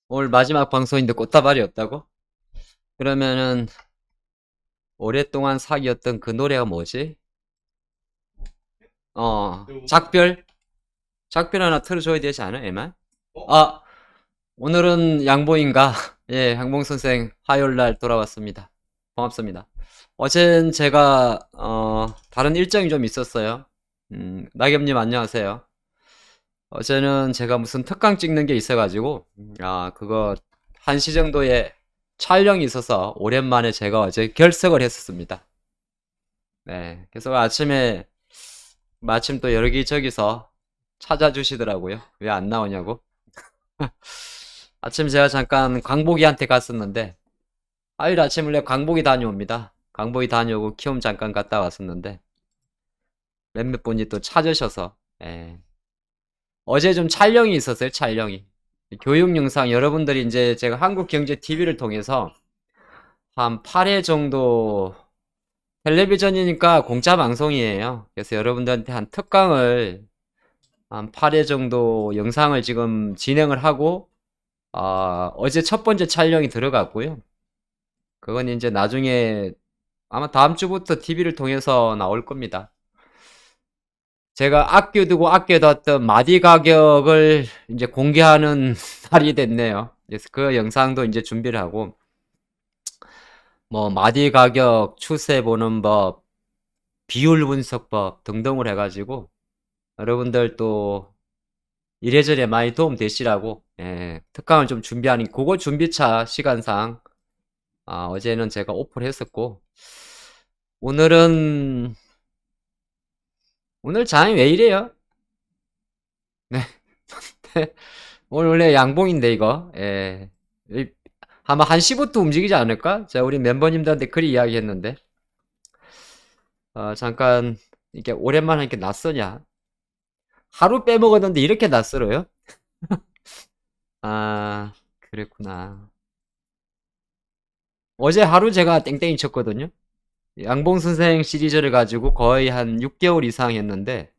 오늘 마지막 방송인데 꽃다발이 없다고? 그러면은 오랫동안 사귀었던 그 노래가 뭐지? 작별? 작별 하나 틀어줘야 되지 않아, 애만? 아, 오늘은 양보인가? 예, 양봉 선생 화요일 날 돌아왔습니다. 고맙습니다. 어젠 제가 다른 일정이 좀 있었어요. 낙엽님 안녕하세요. 어제는 제가 무슨 특강 찍는 게 있어가지고 그거 1시 정도에 촬영이 있어서 오랜만에 제가 어제 결석을 했었습니다. 네, 그래서 아침에 마침 또 여기저기서 찾아주시더라고요. 왜 안 나오냐고. 아침 제가 잠깐 광복이한테 갔었는데 화요일 아침 원래 광복이 다녀옵니다. 광복이 다녀오고 키움 잠깐 갔다 왔었는데 몇몇 분이 또 찾으셔서 예. 어제 좀 촬영이 있었어요. 촬영이 교육 영상 여러분들이 이제 제가 한국경제TV를 통해서 한 8회 정도 텔레비전이니까 공짜 방송이에요. 그래서 여러분들한테 한 특강을 한 8회 정도 영상을 지금 진행을 하고 어제 첫 번째 촬영이 들어갔고요. 그건 이제 나중에 아마 다음 주부터 TV를 통해서 나올 겁니다. 제가 아껴두고 아껴뒀던 마디 가격을 이제 공개하는 날이 됐네요. 그래서 그 영상도 이제 준비를 하고 뭐 마디 가격, 추세 보는 법, 비율 분석법 등등을 해가지고 여러분들 또 이래저래 많이 도움 되시라고 예, 특강을 좀 준비하니 그거 준비차 시간상 어제는 제가 오프를 했었고 오늘은 오늘 장이 왜 이래요? 네. 오늘 원래 양봉인데 이거 예. 아마 1시부터 움직이지 않을까? 제가 우리 멤버님들한테 그리 이야기했는데 잠깐 이게 오랜만에 이렇게 낯서냐? 하루 빼먹었는데 이렇게 낯설어요? 아, 그랬구나. 어제 하루 제가 땡땡이 쳤거든요. 양봉 선생 시리즈를 가지고 거의 한 6개월 이상 했는데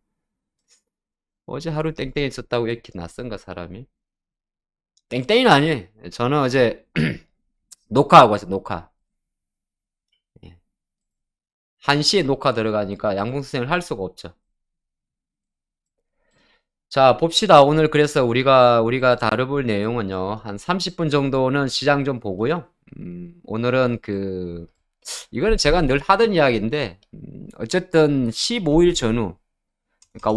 어제 하루 땡땡이 쳤다고 이렇게 낯선가 사람이? 땡땡이는 아니에요. 저는 어제 녹화하고 왔어요. 녹화. 예. 1시에 녹화 들어가니까 양봉 선생을 할 수가 없죠. 자, 봅시다. 오늘 그래서 우리가 다뤄볼 내용은요. 한 30분 정도는 시장 좀 보고요. 오늘은 이거는 제가 늘 하던 이야기인데, 어쨌든 15일 전후, 그러니까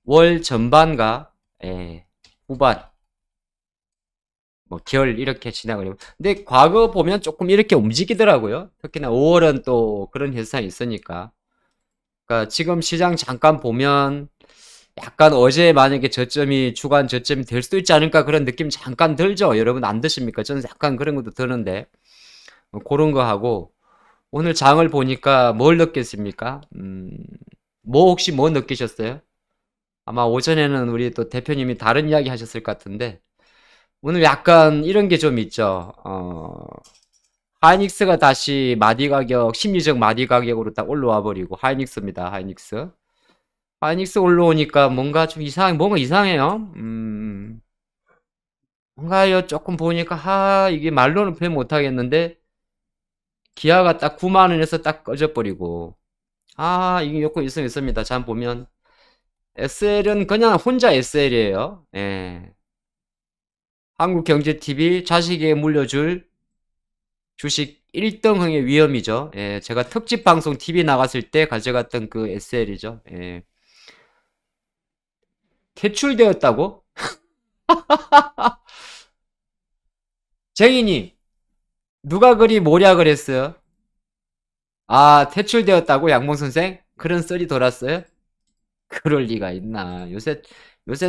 월 전반과, 예, 후반, 뭐, 개월 이렇게 지나가고 근데 과거 보면 조금 이렇게 움직이더라고요. 특히나 5월은 또 그런 현상이 있으니까. 그러니까 지금 시장 잠깐 보면, 약간 어제 만약에 저점이 주간 저점이 될 수도 있지 않을까 그런 느낌 잠깐 들죠? 여러분 안 드십니까? 저는 약간 그런 것도 드는데 그런 거 하고 오늘 장을 보니까 뭘 느꼈습니까? 뭐 혹시 뭐 느끼셨어요? 아마 오전에는 우리 또 대표님이 다른 이야기 하셨을 것 같은데 오늘 약간 이런 게 좀 있죠. 하이닉스가 다시 마디 가격 심리적 마디 가격으로 딱 올라와 버리고 하이닉스입니다. 하이닉스. 하이닉스 올라오니까 뭔가 이상해요. 뭔가요, 조금 보니까, 이게 말로는 표현 못하겠는데, 기아가 딱 9만 원에서 딱 꺼져버리고, 이게 요건 있습니다. 잠 보면, SL은 그냥 혼자 SL이에요. 예. 한국경제TV 자식에게 물려줄 주식 1등흥의 위험이죠. 예. 제가 특집 방송 TV 나갔을 때 가져갔던 그 SL이죠. 예. 퇴출되었다고? 쟁이님, 누가 그리 모략을 했어요? 퇴출되었다고, 양봉 선생? 그런 썰이 돌았어요? 그럴 리가 있나. 요새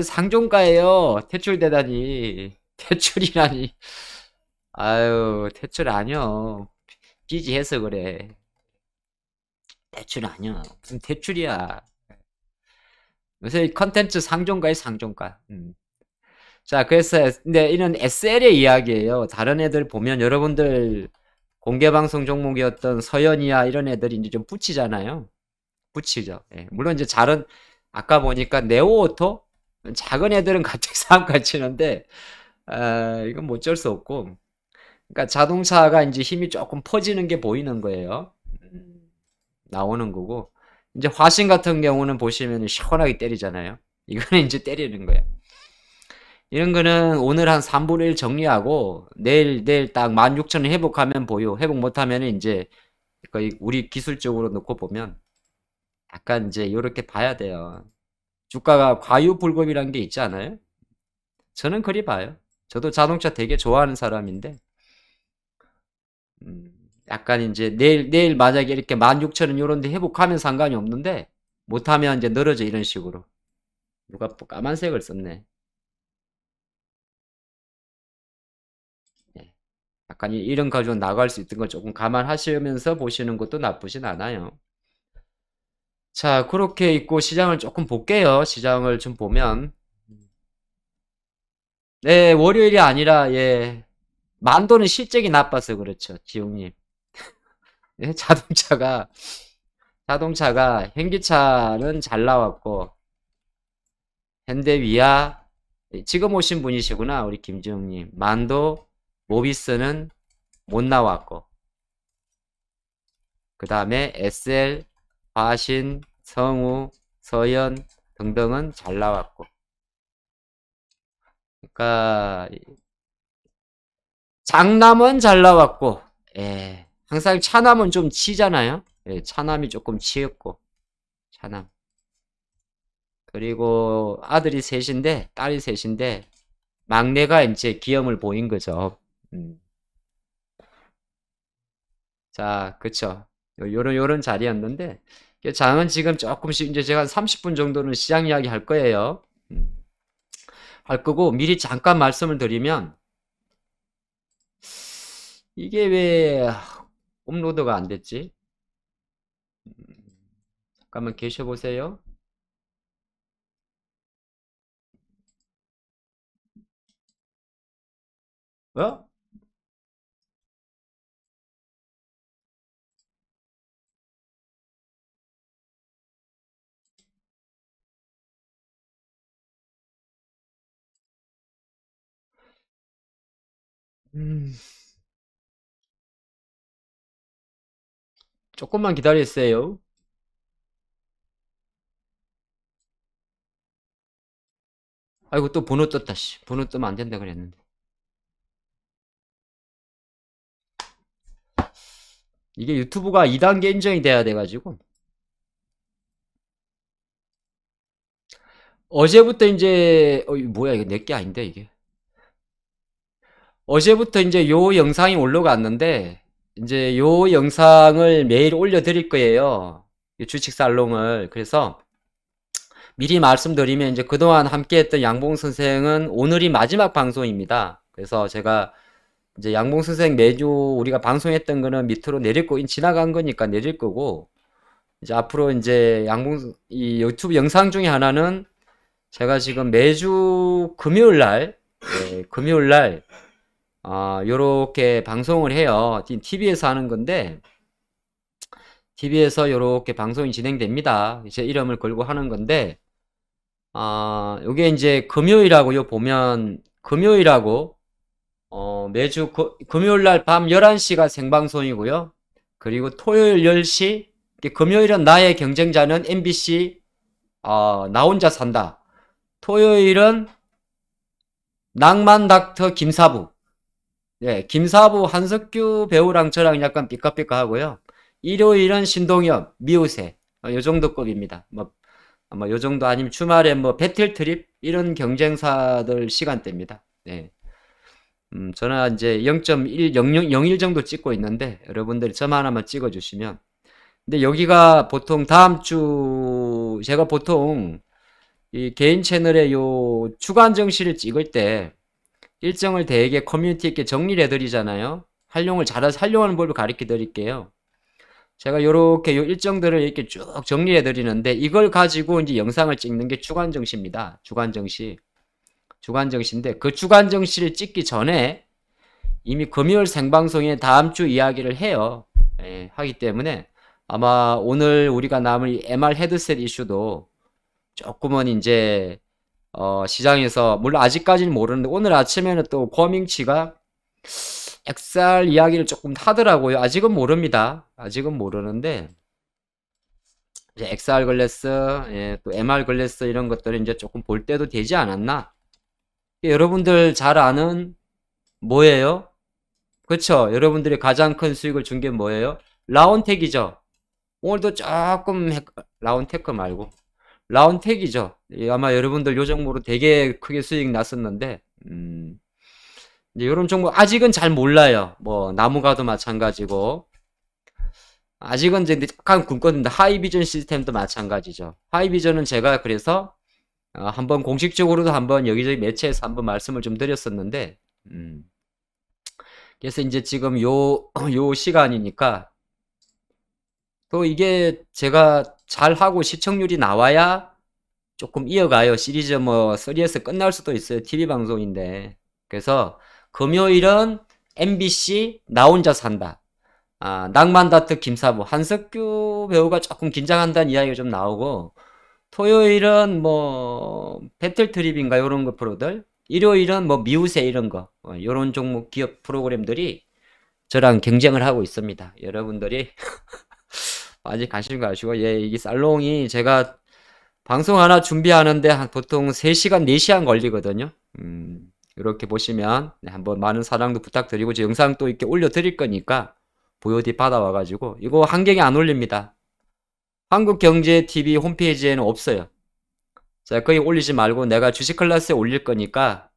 상종가예요. 퇴출되다니. 퇴출이라니. 아유, 퇴출 아니여. 삐지해서 그래. 퇴출 아니여. 무슨 퇴출이야. 요새 컨텐츠 상종가에 상종가. 자, 그래서, 근데 이런 SL의 이야기예요. 다른 애들 보면 여러분들 공개방송 종목이었던 서현이야 이런 애들이 이제 좀 붙이잖아요. 붙이죠. 예. 물론 이제 아까 보니까 네오오토? 작은 애들은 갑자기 상한가 치는데, 이건 뭐 어쩔 수 없고. 그러니까 자동차가 이제 힘이 조금 퍼지는 게 보이는 거예요. 음, 나오는 거고. 이제 화신 같은 경우는 보시면 시원하게 때리잖아요. 이거는 이제 때리는 거야. 이런 거는 오늘 한 3분의 1 정리하고 내일 딱 16,000원 회복하면 보여. 회복 못하면 이제 거의 우리 기술적으로 놓고 보면 약간 이제 이렇게 봐야 돼요. 주가가 과유불급이라는 게 있지 않아요? 저는 그리 봐요. 저도 자동차 되게 좋아하는 사람인데 음, 약간 이제 내일 만약에 이렇게 16,000원 요런 데 회복하면 상관이 없는데 못하면 이제 늘어져 이런 식으로. 누가 또 까만색을 썼네. 예. 약간 이런 가지고 나갈 수 있던 걸 조금 감안하시면서 보시는 것도 나쁘진 않아요. 자, 그렇게 있고 시장을 조금 볼게요. 시장을 좀 보면. 네, 월요일이 아니라, 예. 만도는 실적이 나빠서 그렇죠. 지용님. 예, 자동차가, 현기차는 잘 나왔고, 현대위아, 지금 오신 분이시구나. 우리 김지용님. 만도, 모비스는 못 나왔고, 그 다음에 SL, 화신, 성우, 서현 등등은 잘 나왔고. 그러니까 장남은 잘 나왔고, 예, 항상 차남은 좀 치잖아요. 예, 차남이 조금 치였고, 차남. 그리고 아들이 셋인데, 딸이 셋인데, 막내가 이제 기염을 보인 거죠. 음. 자, 그쵸. 요런 자리였는데, 장은 지금 조금씩 이제 제가 한 30분 정도는 시장 이야기 할 거예요. 할 거고, 미리 잠깐 말씀을 드리면, 이게 왜 업로드가 안 됐지? 잠깐만 계셔보세요. 어? 음, 조금만 기다리세요. 아이고, 또 번호 떴다, 씨. 번호 뜨면 안 된다 그랬는데. 이게 유튜브가 2단계 인정이 돼야 돼가지고. 어제부터 이제, 이거 뭐야, 이거 내게 아닌데, 이게. 어제부터 이제 요 영상이 올라갔는데, 이제 요 영상을 매일 올려드릴 거예요. 이 주식 살롱을. 그래서 미리 말씀드리면 이제 그동안 함께 했던 양봉 선생은 오늘이 마지막 방송입니다. 그래서 제가 이제 양봉 선생 매주 우리가 방송했던 거는 밑으로 내릴 거, 지나간 거니까 내릴 거고, 이제 앞으로 이제 이 유튜브 영상 중에 하나는 제가 지금 매주 금요일 날, 예, 금요일 날, 요렇게 방송을 해요. TV에서 하는 건데, TV에서 요렇게 방송이 진행됩니다. 제 이름을 걸고 하는 건데, 요게 이제 금요일하고 요 보면, 금요일하고, 매주 금요일 날 밤 11시가 생방송이고요. 그리고 토요일 10시, 금요일은 나의 경쟁자는 MBC, 나 혼자 산다. 토요일은 낭만 닥터 김사부. 예, 김사부 한석규 배우랑 저랑 약간 삐까삐까 하고요. 일요일은 신동엽, 미우새. 요 정도 급입니다. 뭐, 요 정도 아니면 주말에 뭐, 배틀 트립? 이런 경쟁사들 시간대입니다. 네. 저는 이제 0.10001 정도 찍고 있는데, 여러분들이 점 하나만 찍어주시면. 근데 여기가 보통 다음 주, 제가 보통 이 개인 채널에 요 주간 정시를 찍을 때 일정을 되게 커뮤니티 있게 정리를 해드리잖아요. 활용하는 법을 가르쳐 드릴게요. 제가 요렇게 요 일정들을 이렇게 쭉 정리해 드리는데 이걸 가지고 이제 영상을 찍는 게 주간 정시입니다. 주간 정시. 주간 정시인데 그 주간 정시를 찍기 전에 이미 금요일 생방송에 다음 주 이야기를 해요. 예, 하기 때문에 아마 오늘 우리가 남을 MR 헤드셋 이슈도 조금은 이제 시장에서 물론 아직까지는 모르는데 오늘 아침에는 또 코밍치가 XR 이야기를 조금 하더라고요. 아직은 모릅니다. 아직은 모르는데 이제 XR 글래스, 예, 또 MR 글래스 이런 것들을 이제 조금 볼 때도 되지 않았나? 여러분들 잘 아는 뭐예요? 그쵸? 여러분들이 가장 큰 수익을 준 게 뭐예요? 라운텍이죠. 오늘도 조금 라운테크 말고 라운텍이죠. 예, 아마 여러분들 요 종목으로 되게 크게 수익 났었는데 이제 요런 종목 아직은 잘 몰라요. 뭐 나무가도 마찬가지고 아직은 이제 약간 굶거든요. 하이비전 시스템도 마찬가지죠. 하이비전은 제가 그래서 한번 공식적으로도 한번 여기저기 매체에서 한번 말씀을 좀 드렸었는데 그래서 이제 지금 요 시간이니까 또 이게 제가 잘하고 시청률이 나와야 조금 이어가요. 시리즈 뭐 3에서 끝날 수도 있어요. TV 방송인데. 그래서 금요일은 MBC 나 혼자 산다. 낭만다트 김사부 한석규 배우가 조금 긴장한다는 이야기가 좀 나오고 토요일은 뭐 배틀트립인가 요런 거 프로들 일요일은 뭐 미우새 이런 거 요런 종목 기업 프로그램들이 저랑 경쟁을 하고 있습니다. 여러분들이 많이 관심 가지고 예 이게 살롱이 제가 방송 하나 준비하는데 보통 3시간 4시간 걸리거든요. 이렇게 보시면 네, 한번 많은 사랑도 부탁드리고 제 영상 또 이렇게 올려드릴 거니까 VOD 받아와가지고 이거 한경에 안 올립니다. 한국경제TV 홈페이지에는 없어요. 자, 거기 올리지 말고 내가 주식 클래스에 올릴 거니까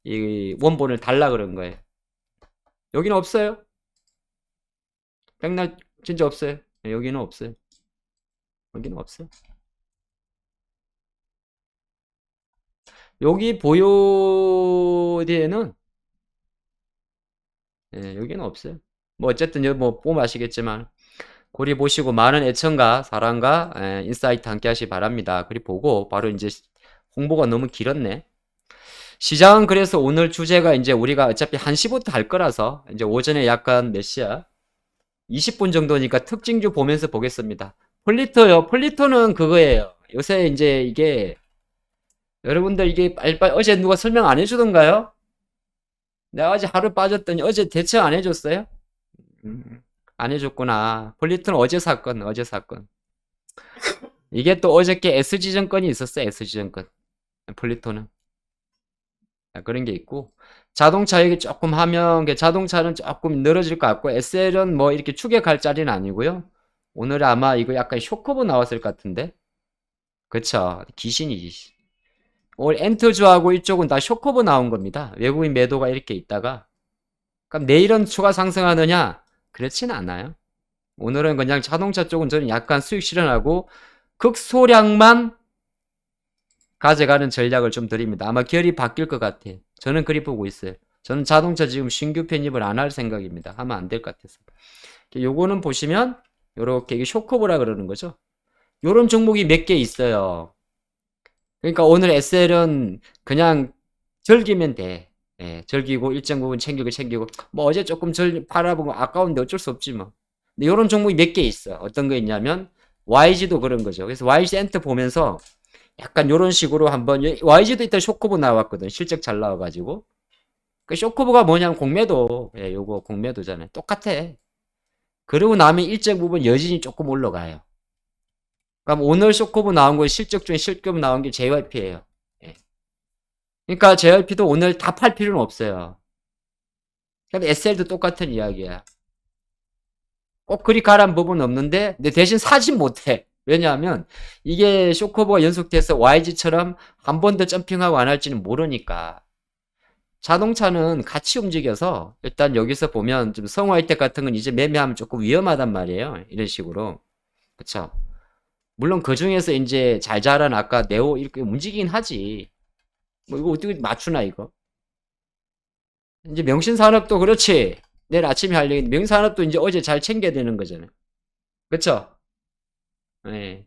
이 원본을 달라 그런 거예요. 여기는 없어요. 백날 진짜 없어요. 네, 여기는 없어요. 여기는 없어요. 여기 보요디에는 예, 여기는 없어요. 뭐 어쨌든 여기 뭐 보면 아시겠지만 고리 보시고 많은 애청과 사랑과 인사이트 함께 하시기 바랍니다. 그리 보고 바로 이제 홍보가 너무 길었네. 시장은 그래서 오늘 주제가 이제 우리가 어차피 1시부터 할 거라서 이제 오전에 약간 몇 시야? 20분 정도니까 특징주 보면서 보겠습니다. 폴리터요. 폴리터는 그거예요. 요새 이제 이게 여러분들 이게 빨리빨리 어제 누가 설명 안 해주던가요? 내가 어제 하루 빠졌더니 어제 대처 안 해줬어요? 안 해줬구나. 폴리터는 어제 사건, 어제 사건. 이게 또 어저께 SG증권이 있었어요. SG증권. 폴리터는. 그런 게 있고. 자동차 얘기 조금 하면 자동차는 조금 늘어질 것 같고 SL은 뭐 이렇게 추격할 자리는 아니고요. 오늘 아마 이거 약간 쇼커브 나왔을 것 같은데. 그쵸. 귀신이지. 오늘 엔터주하고 이쪽은 다 쇼커브 나온 겁니다. 외국인 매도가 이렇게 있다가. 그럼 내일은 추가 상승하느냐? 그렇진 않아요. 오늘은 그냥 자동차 쪽은 저는 약간 수익 실현하고 극소량만 가져가는 전략을 좀 드립니다. 아마 결이 바뀔 것 같아요. 저는 그리 보고 있어요. 저는 자동차 지금 신규 편입을 안 할 생각입니다. 하면 안 될 것 같아서. 요거는 보시면 요렇게 이게 쇼커브라 그러는 거죠. 요런 종목이 몇 개 있어요. 그러니까 오늘 SL은 그냥 즐기면 돼. 예, 즐기고 일정 부분 챙기고 뭐 어제 조금 팔아보고 아까운데 어쩔 수 없지 뭐. 근데 요런 종목이 몇 개 있어. 어떤 거 있냐면 YG도 그런 거죠. 그래서 YG 엔터 보면서 약간 요런 식으로 한번 YG도 이따 쇼커브 나왔거든. 실적 잘 나와가지고. 그 쇼커브가 뭐냐면 공매도. 예, 요거 공매도잖아요. 똑같아. 그러고 나면 일정 부분 여진이 조금 올라가요. 그럼 오늘 쇼커브 나온 거 실적 중에 실급 나온 게 JYP예요. 예. 그러니까 JYP도 오늘 다 팔 필요는 없어요. 그럼 SL도 똑같은 이야기야. 꼭 그리 가란 법은 없는데 근데 대신 사진 못해. 왜냐하면 이게 쇼커버가 연속돼서 YG처럼 한 번 더 점핑하고 안 할지는 모르니까. 자동차는 같이 움직여서 일단 여기서 보면 좀 성화이텍 같은 건 이제 매매하면 조금 위험하단 말이에요. 이런 식으로. 그쵸? 물론 그 중에서 이제 잘 자란 아까 네오 이렇게 움직이긴 하지. 뭐 이거 어떻게 맞추나 이거? 이제 명신산업도 그렇지. 내일 아침에 할 얘기인데 명신산업도 이제 어제 잘 챙겨야 되는 거잖아요. 그쵸? 네.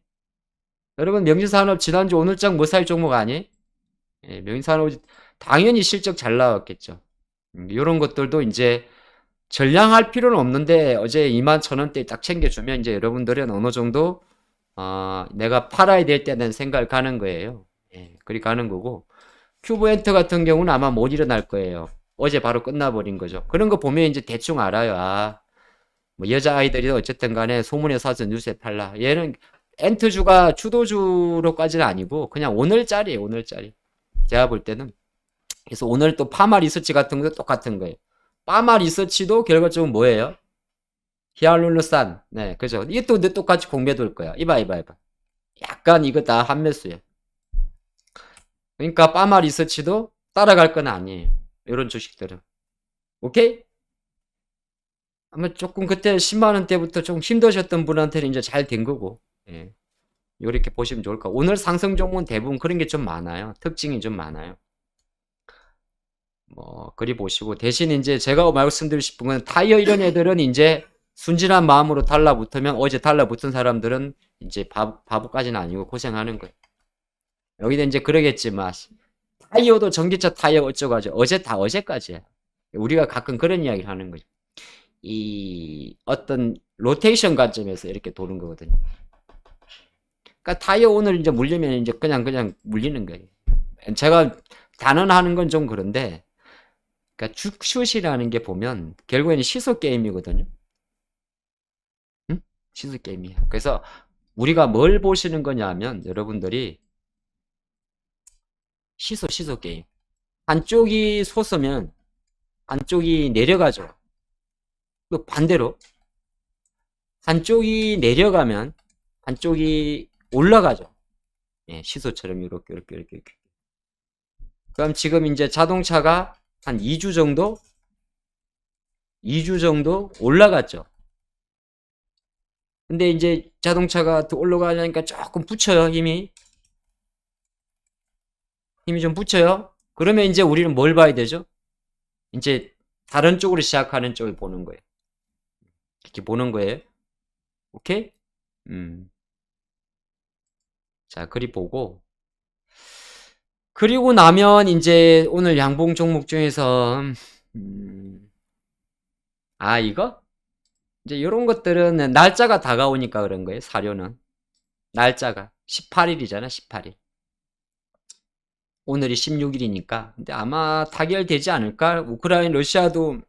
여러분 명신산업 지난주 오늘장 뭐 살 종목 아니? 예, 명신산업 당연히 실적 잘 나왔겠죠. 이런 것들도 이제 전량할 필요는 없는데 어제 21,000원대 딱 챙겨주면 이제 여러분들은 어느 정도 내가 팔아야 될 때는 생각을 가는 거예요. 예, 그리 가는 거고 큐브 엔터 같은 경우는 아마 못 일어날 거예요. 어제 바로 끝나버린 거죠. 그런 거 보면 이제 대충 알아요. 아, 뭐 여자아이들이 어쨌든 간에 소문에 사서 뉴스에 팔라. 얘는 엔트주가 주도주로까지는 아니고 그냥 오늘짜리예요. 오늘짜리. 제가 볼 때는. 그래서 오늘 또 파마 리서치 같은 것도 똑같은 거예요. 파마 리서치도 결과적으로 뭐예요? 히알루론산. 네, 그죠. 이게 또 똑같이 공개 돌 거야. 이봐. 약간 이거 다 한매수예요. 그러니까 파마 리서치도 따라갈 건 아니에요. 이런 주식들은. 오케이? 아마 조금 그때 10만 원대부터 좀 힘드셨던 분한테는 이제 잘 된 거고. 예. 이렇게 보시면 좋을 까. 오늘 상승 종목은 대부분 그런 게 좀 많아요. 특징이 좀 많아요. 뭐 그리 보시고 대신 이제 제가 말씀드리고 싶은 건 타이어 이런 애들은 이제 순진한 마음으로 달라붙으면 어제 달라붙은 사람들은 이제 바보까지는 아니고 고생하는 거예요. 여기도 이제 그러겠지만 타이어도 전기차 타이어 어쩌고 하죠. 어제 다 어제까지야. 우리가 가끔 그런 이야기를 하는 거죠. 이 어떤 로테이션 관점에서 이렇게 도는 거거든요. 그러니까 타이어 오늘 이제 물리면 이제 그냥 물리는 거예요. 제가 단언하는 건 좀 그런데, 그러니까 슛이라는 게 보면 결국에는 시소 게임이거든요. 응? 시소 게임이에요. 그래서 우리가 뭘 보시는 거냐면 여러분들이 시소 게임. 한쪽이 솟으면 한쪽이 내려가죠. 또 반대로 한쪽이 내려가면 한쪽이 올라가죠. 예, 시소처럼 이렇게. 그럼 지금 이제 자동차가 한 2주 정도 올라갔죠. 근데 이제 자동차가 더 올라가려니까 조금 붙여요, 힘이 좀 붙여요. 그러면 이제 우리는 뭘 봐야 되죠? 이제 다른 쪽으로 시작하는 쪽을 보는 거예요. 이렇게 보는 거예요. 오케이? 자, 그리 보고. 그리고 나면 이제 오늘 양봉 종목 중에서, 이거? 이제 이런 것들은 날짜가 다가오니까 그런 거예요. 사료는. 날짜가. 18일이잖아, 18일. 오늘이 16일이니까. 근데 아마 타결되지 않을까? 우크라이나, 러시아도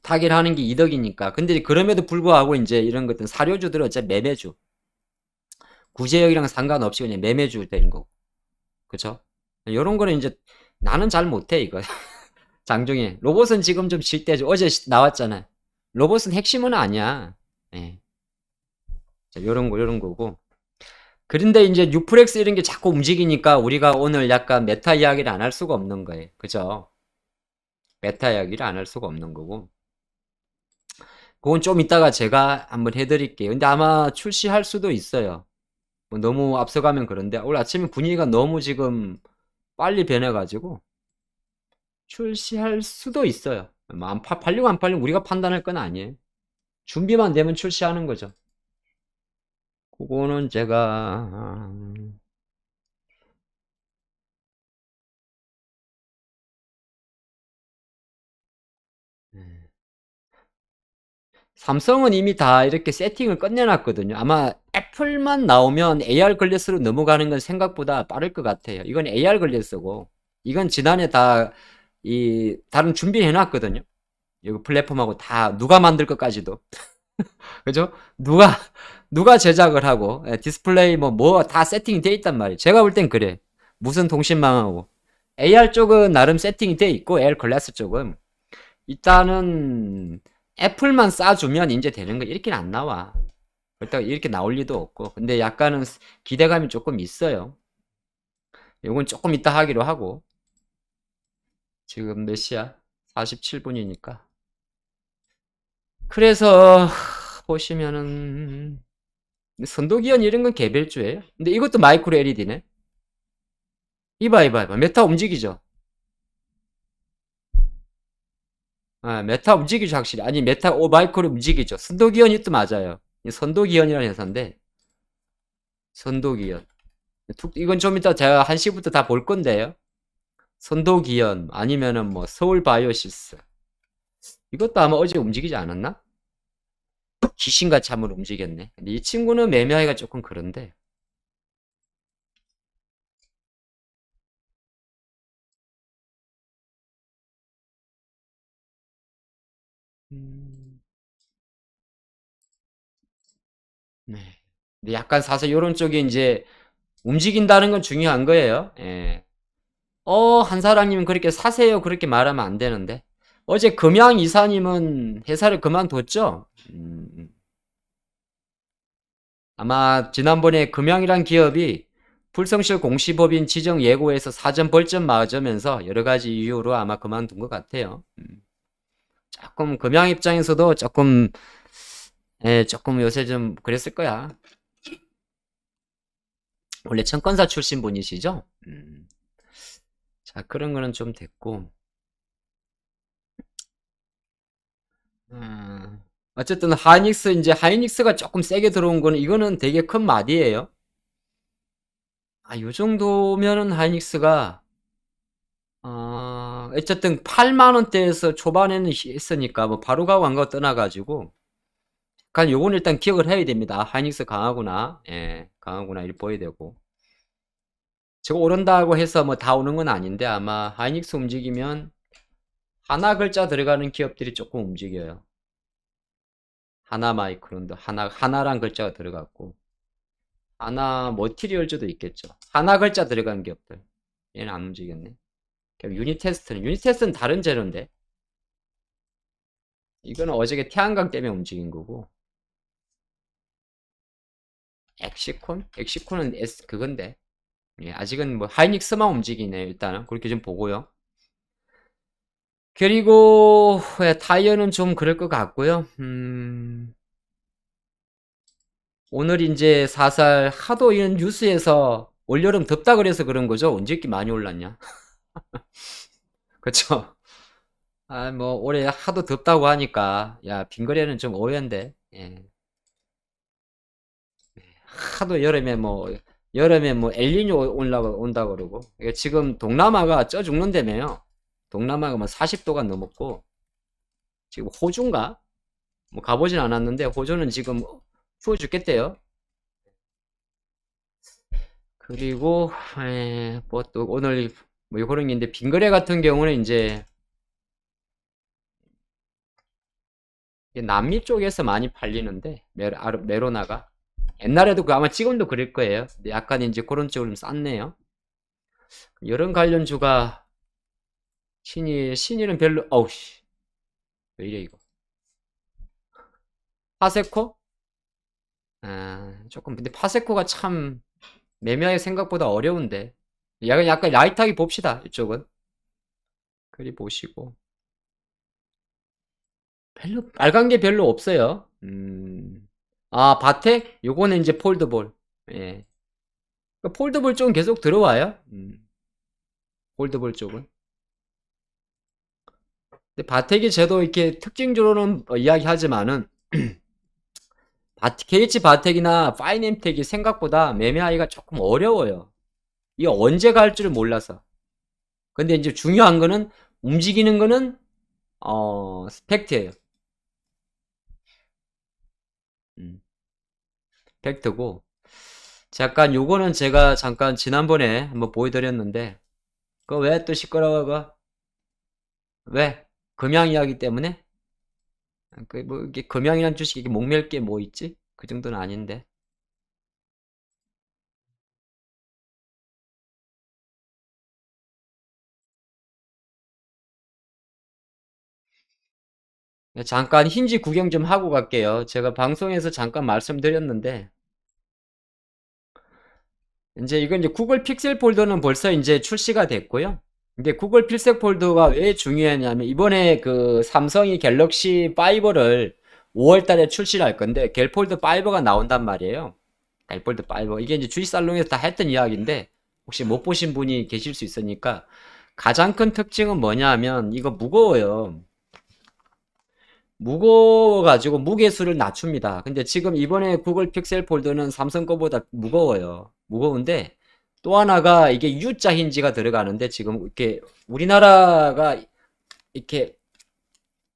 타결하는 게 이득이니까. 근데 그럼에도 불구하고 이제 이런 것들은 사료주들은 어차피 매매주. 구제역이랑 상관없이 그냥 매매주 되는 거고. 그쵸? 이런 거는 이제 나는 잘 못해, 이거. 장중에. 로봇은 지금 좀 질 때죠. 어제 나왔잖아요. 로봇은 핵심은 아니야. 예. 자, 요런 거고. 그런데 이제 뉴프렉스 이런 게 자꾸 움직이니까 우리가 오늘 약간 메타 이야기를 안 할 수가 없는 거예요. 그죠? 메타 이야기를 안 할 수가 없는 거고. 그건 좀 이따가 제가 한번 해드릴게요. 근데 아마 출시할 수도 있어요. 뭐 너무 앞서가면 그런데 오늘 아침에 분위기가 너무 지금 빨리 변해가지고 출시할 수도 있어요. 뭐 팔리고 안 팔리고 우리가 판단할 건 아니에요. 준비만 되면 출시하는 거죠. 그거는 제가 삼성은 이미 다 이렇게 세팅을 끝내놨거든요. 아마 애플만 나오면 AR 글래스로 넘어가는 건 생각보다 빠를 것 같아요. 이건 AR 글래스고 이건 지난해 다 이 다른 준비해 놨거든요. 이거 플랫폼하고 다 누가 만들 것까지도 그죠? 누가 제작을 하고 디스플레이 뭐 다 세팅이 돼 있단 말이에요. 제가 볼 땐 그래. 무슨 통신망하고 AR 쪽은 나름 세팅이 돼 있고 AR 글래스 쪽은 일단은 애플만 싸주면 이제 되는 거 이렇게는 안 나와. 그렇다고 이렇게 나올 리도 없고. 근데 약간은 기대감이 조금 있어요. 요건 조금 이따 하기로 하고. 지금 몇 시야? 47분이니까. 그래서 보시면은 선도기현 이런 건 개별주예요. 근데 이것도 마이크로 LED네. 이봐. 메타 움직이죠. 메타 움직이죠, 확실히. 아니, 마이크로 움직이죠. 선도기현이 또 맞아요. 선도기현이라는 회사인데, 선도기현. 이건 좀 이따 제가 1시부터 다 볼 건데요. 선도기현, 아니면은 뭐, 서울바이오시스. 이것도 아마 어제 움직이지 않았나? 귀신같이 한번 움직였네. 근데 이 친구는 매매하기가 조금 그런데. 음, 네. 근데 약간 사서 요런 쪽에 이제 움직인다는 건 중요한 거예요. 예. 한사랑님은 그렇게 사세요. 그렇게 말하면 안 되는데. 어제 금양 이사님은 회사를 그만뒀죠? 아마 지난번에 금양이란 기업이 불성실 공시법인 지정 예고에서 사전 벌점 맞으면서 여러 가지 이유로 아마 그만둔 것 같아요. 조금 금양 입장에서도 조금, 예, 조금 요새 좀 그랬을 거야. 원래 청건사 출신 분이시죠? 자, 그런 거는 좀 됐고. 음, 어쨌든 하이닉스가 조금 세게 들어온 거는 이거는 되게 큰 마디예요. 요 정도면은 하이닉스가 어쨌든 8만 원대에서 초반에는 했으니까 뭐 바로 가고 안 가고 떠나가지고 그냥 요건 일단 기억을 해야 됩니다. 하이닉스 강하구나. 예, 강하구나 이렇게 보여야 되고. 저거 오른다고 해서 뭐 다 오는 건 아닌데 아마 하이닉스 움직이면 하나 글자 들어가는 기업들이 조금 움직여요. 하나마이크론도 하나란 글자가 들어갔고 하나 머티리얼즈도 있겠죠. 하나 글자 들어간 기업들. 얘는 안 움직였네. 그럼 유니테스트는 다른 재료인데 이거는 어저께 태양광 때문에 움직인 거고 엑시콘은 그건데 예, 아직은 뭐 하이닉스만 움직이네 일단은 그렇게 좀 보고요. 그리고 타이어는 좀 그럴 것 같고요. 오늘 이제 사살 하도 이런 뉴스에서 올여름 덥다 그래서 그런 거죠. 언제 이렇게 많이 올랐냐? 그쵸? 뭐 올해 하도 덥다고 하니까 야 빙그레는 좀 오해인데 예. 하도 여름에 뭐 엘니뇨 온다 그러고 이게 지금 동남아가 쪄 죽는다며요. 동남아가 뭐 40도가 넘었고 지금 호주인가? 뭐 가보진 않았는데 호주는 지금 추워 죽겠대요. 그리고 뭐 또 오늘 뭐 요런 게 있는데 빙그레 같은 경우는 이제 남미 쪽에서 많이 팔리는데 메로나가 옛날에도 아마 지금도 그럴 거예요. 근데 약간 이제 그런 쪽으로 좀 쌌네요. 여름 관련주가 신일은 별로 어우씨 왜 이래 이거 파세코? 조금 근데 파세코가 참 매매하기 생각보다 어려운데 약간 라이트하게 봅시다 이쪽은 그리 보시고 별로 빨간 게 별로 없어요. 바텍? 요거는 이제 폴드볼. 예. 그러니까 폴드볼 쪽은 계속 들어와요. 폴드볼 쪽은. 근데 바텍이 저도 이렇게 특징적으로는 이야기하지만은 KH 바텍이나 파이nem텍이 생각보다 매매하기가 조금 어려워요. 이게 언제 갈 줄을 몰라서. 근데 이제 중요한 거는 움직이는 거는 팩트예요. 음, 팩트고. 잠깐 요거는 제가 잠깐 지난번에 한번 보여드렸는데 그거 왜 또 시끄러워가? 왜? 금양 이야기 때문에? 이게 금양이란 주식이 이게 목맬 게 뭐 있지? 그 정도는 아닌데. 잠깐 힌지 구경 좀 하고 갈게요. 제가 방송에서 잠깐 말씀드렸는데, 이제 구글 픽셀 폴더는 벌써 이제 출시가 됐고요. 근데 구글 픽셀 폴더가 왜 중요하냐면, 이번에 그 삼성이 갤럭시 5를 5월 달에 출시를 할 건데, 갤폴드 5가 나온단 말이에요. 갤폴드 5. 이게 이제 주식살롱에서 다 했던 이야기인데, 혹시 못 보신 분이 계실 수 있으니까, 가장 큰 특징은 뭐냐 하면, 이거 무거워요. 무거워가지고 무게수를 낮춥니다. 근데 지금 이번에 구글 픽셀 폴더는 삼성 거보다 무거워요. 무거운데 또 하나가 이게 U자 힌지가 들어가는데 지금 이렇게 우리나라가 이렇게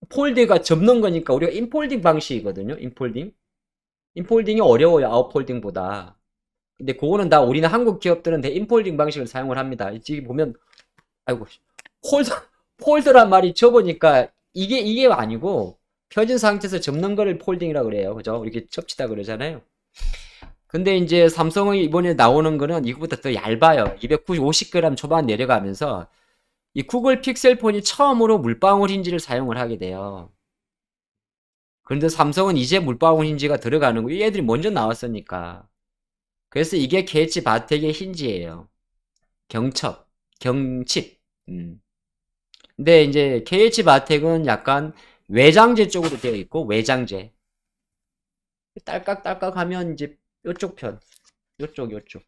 폴드가 접는 거니까 우리가 인폴딩 방식이거든요. 인폴딩이 어려워요. 아웃폴딩보다. 근데 그거는 다 우리는 한국 기업들은 대 인폴딩 방식을 사용을 합니다. 지금 보면 아이고 폴더란 말이 접으니까 이게 아니고 펴진 상태에서 접는 거를 폴딩이라고 그래요. 그죠? 이렇게 접치다 그러잖아요. 근데 이제 삼성이 이번에 나오는 거는 이거보다 더 얇아요. 250g 초반 내려가면서 이 구글 픽셀폰이 처음으로 물방울 힌지를 사용을 하게 돼요. 그런데 삼성은 이제 물방울 힌지가 들어가는 거예요. 얘들이 먼저 나왔으니까. 그래서 이게 KH 바텍의 힌지예요. 경첩, 경칩. 근데 이제 KH 바텍은 약간 외장재 쪽으로 되어 있고, 외장재. 딸깍딸깍 하면 이제 요쪽 편. 요쪽.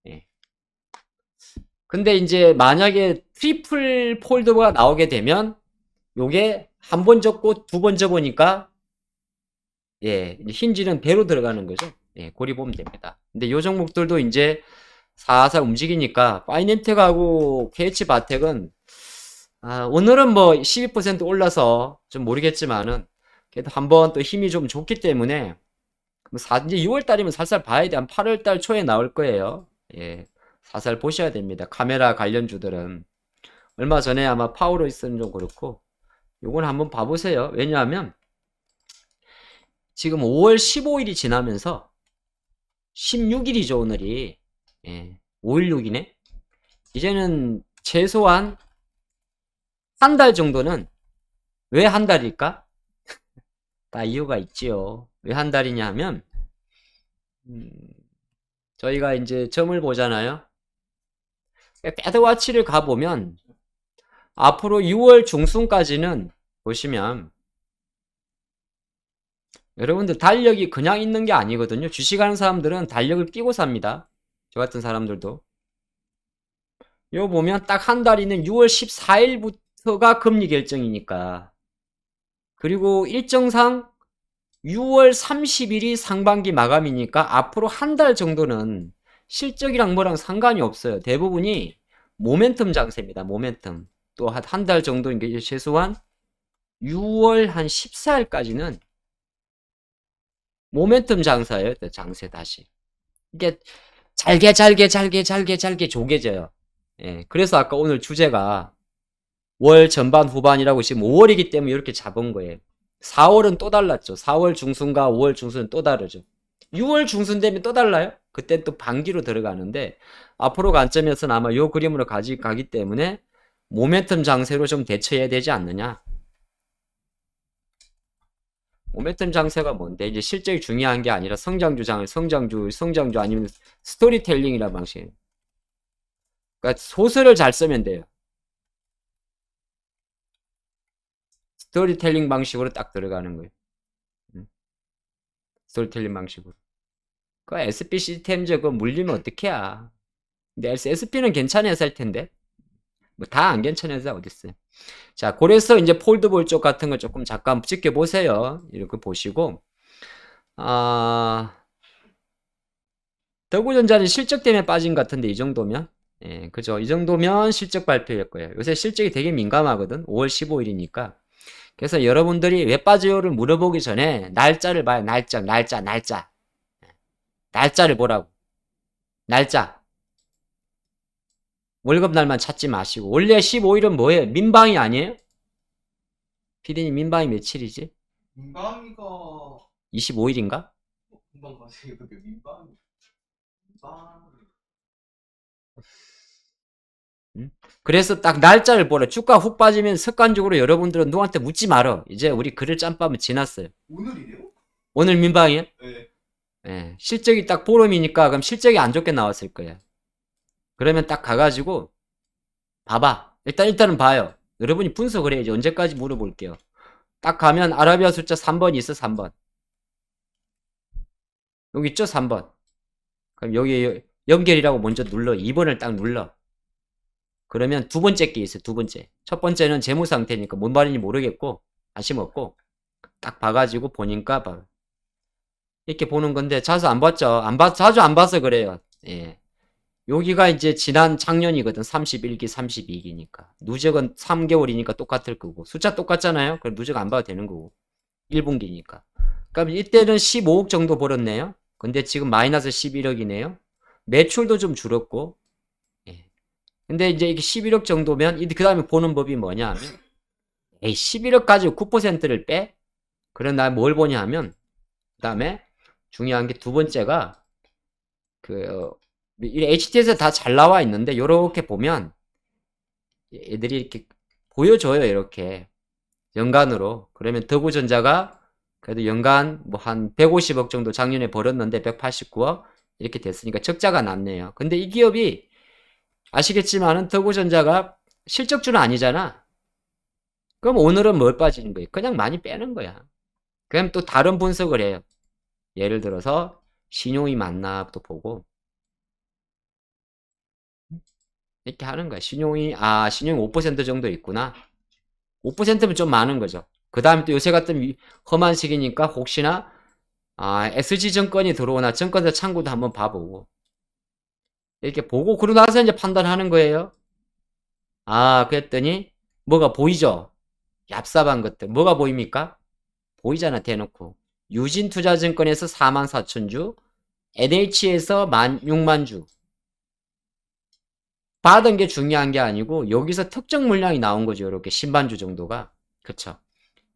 예. 근데 이제 만약에 트리플 폴더가 나오게 되면 요게 한 번 접고 두 번 접으니까 예, 힌지는 배로 들어가는 거죠. 예, 고리 보면 됩니다. 근데 요 종목들도 이제 살살 움직이니까 파이낸텍하고 KH 바텍은 오늘은 뭐 12% 올라서 좀 모르겠지만은 그래도 한번 또 힘이 좀 좋기 때문에 이제 6월 달이면 살살 봐야 돼. 한 8월 달 초에 나올 거예요. 예. 살살 보셔야 됩니다. 카메라 관련주들은 얼마 전에 아마 파워로이스는 좀 그렇고 요건 한번 봐보세요. 왜냐하면 지금 5월 15일이 지나면서 16일이죠 오늘이. 예. 5일 6이네. 이제는 최소한 한 달 정도는 왜 한 달일까? 다 이유가 있지요. 왜 한 달이냐 하면 저희가 이제 점을 보잖아요. 배드와치를 가보면 앞으로 6월 중순까지는 보시면 여러분들 달력이 그냥 있는 게 아니거든요. 주식하는 사람들은 달력을 끼고 삽니다. 저 같은 사람들도. 요 보면 딱 한 달이는 6월 14일부터가 금리 결정이니까. 그리고 일정상 6월 30일이 상반기 마감이니까 앞으로 한 달 정도는 실적이랑 뭐랑 상관이 없어요. 대부분이 모멘텀 장세입니다. 모멘텀. 또 한 달 정도, 이게 최소한 6월 한 14일까지는 모멘텀 장사예요. 장세 다시. 이게 잘게 조개져요. 예. 그래서 아까 오늘 주제가 월 전반 후반이라고 지금 5월이기 때문에 이렇게 잡은 거예요. 4월은 또 달랐죠. 4월 중순과 5월 중순은 또 다르죠. 6월 중순 되면 또 달라요. 그땐 또 반기로 들어가는데 앞으로 관점에서는 아마 이 그림으로 가기 때문에 모멘텀 장세로 좀 대처해야 되지 않느냐. 모멘텀 장세가 뭔데? 이제 실적이 중요한 게 아니라 성장주 아니면 스토리텔링이라는 방식. 그러니까 소설을 잘 쓰면 돼요. 스토리텔링 방식으로 딱 들어가는 거예요. 스토리텔링 방식으로. 그 SP 시스템즈 그거 물리면 어떡해야. 근데 SP는 괜찮아서 할 텐데. 뭐 다 안 괜찮아서 어딨어요. 자, 그래서 이제 폴더볼 쪽 같은 거 조금 잠깐 지켜보세요. 이렇게 보시고. 더구전자는 실적 때문에 빠진 것 같은데 이 정도면. 예, 그죠. 이 정도면 실적 발표일 거예요. 요새 실적이 되게 민감하거든. 5월 15일이니까. 그래서 여러분들이 왜 빠져요를 물어보기 전에 날짜를 봐요. 날짜를 보라고. 날짜. 월급 날만 찾지 마시고. 원래 15일은 뭐예요? 민방위 아니에요? 피디님 민방위 며칠이지? 민방위가 25일인가? 금방 가세요. 근데 민방위. 그래서 딱 날짜를 보라. 주가 훅 빠지면 습관적으로 여러분들은 누구한테 묻지 말어. 이제 우리 글을 짬밥은 지났어요. 오늘이래요? 오늘 민방위에? 네. 예, 실적이 딱 보름이니까 그럼 실적이 안 좋게 나왔을 거예요. 그러면 딱 가가지고 봐봐. 일단은 봐요. 여러분이 분석을 해야지. 언제까지 물어볼게요. 딱 가면 아라비아 숫자 3번이 있어. 3번. 여기 있죠? 3번. 그럼 여기 연결이라고 먼저 눌러. 2번을 딱 눌러. 그러면 두 번째 게 있어요. 두 번째. 첫 번째는 재무 상태니까 뭔 말인지 모르겠고 관심 없고 딱 봐가지고 보니까 봐. 이렇게 보는 건데 자주 안 봤죠. 자주 안 봐서 그래요. 예. 여기가 이제 지난 작년이거든. 31기, 32기니까. 누적은 3개월이니까 똑같을 거고. 숫자 똑같잖아요. 그럼 누적 안 봐도 되는 거고. 1분기니까. 그럼 이때는 15억 정도 벌었네요. 근데 지금 마이너스 11억이네요. 매출도 좀 줄었고. 예. 근데 이제 이게 11억 정도면 그 다음에 보는 법이 뭐냐 하면 에이, 11억 가지고 9%를 빼? 그럼 나 뭘 보냐 하면, 그 다음에 중요한 게 두 번째가, HT에서 다 잘 나와 있는데, 요렇게 보면, 애들이 이렇게 보여줘요, 이렇게. 연간으로. 그러면 더구전자가 그래도 연간 뭐 한 150억 정도 작년에 벌었는데 189억 이렇게 됐으니까 적자가 났네요. 근데 이 기업이 아시겠지만은 더구전자가 실적주는 아니잖아. 그럼 오늘은 뭘 빠지는 거예요? 그냥 많이 빼는 거야. 그럼 또 다른 분석을 해요. 예를 들어서 신용이 맞나 또 보고 이렇게 하는 거야. 신용이 5% 정도 있구나. 5%면 좀 많은 거죠. 그 다음에 또 요새 같은 험한 시기니까 혹시나 SG증권이 들어오나 증권사 창구도 한번 봐보고 이렇게 보고 그러고 나서 이제 판단하는 거예요. 그랬더니 뭐가 보이죠? 얍삽한 것들 뭐가 보입니까? 보이잖아 대놓고. 유진투자증권에서 44,000주, NH에서 16,000주 받은 게 중요한 게 아니고 여기서 특정 물량이 나온 거죠. 이렇게 신반주 정도가. 그쵸?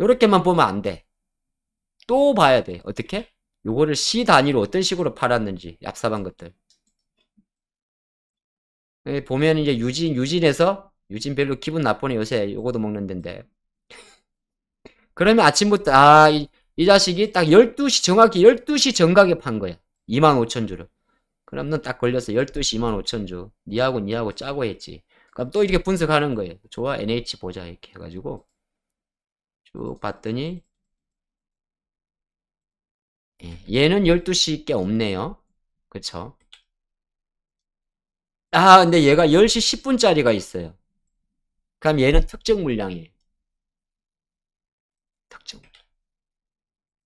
요렇게만 보면 안 돼. 또 봐야 돼. 어떻게? 요거를 C 단위로 어떤 식으로 팔았는지 얍삽한 것들. 여기 보면 이제 유진 별로 기분 나쁘네 요새 요거도 먹는 데인데. 그러면 아침부터 이 자식이 딱 12시 정확히 12시 정각에 판 거야. 25,000주를. 그럼 넌 딱 걸려서 12시 25,000주. 니하고 짜고 했지. 그럼 또 이렇게 분석하는 거예요. 좋아 NH 보자 이렇게 해가지고 쭉 봤더니 얘는 12시 께 없네요. 그쵸? 근데 얘가 10시 10분짜리가 있어요. 그럼 얘는 특정 물량이에요. 특정.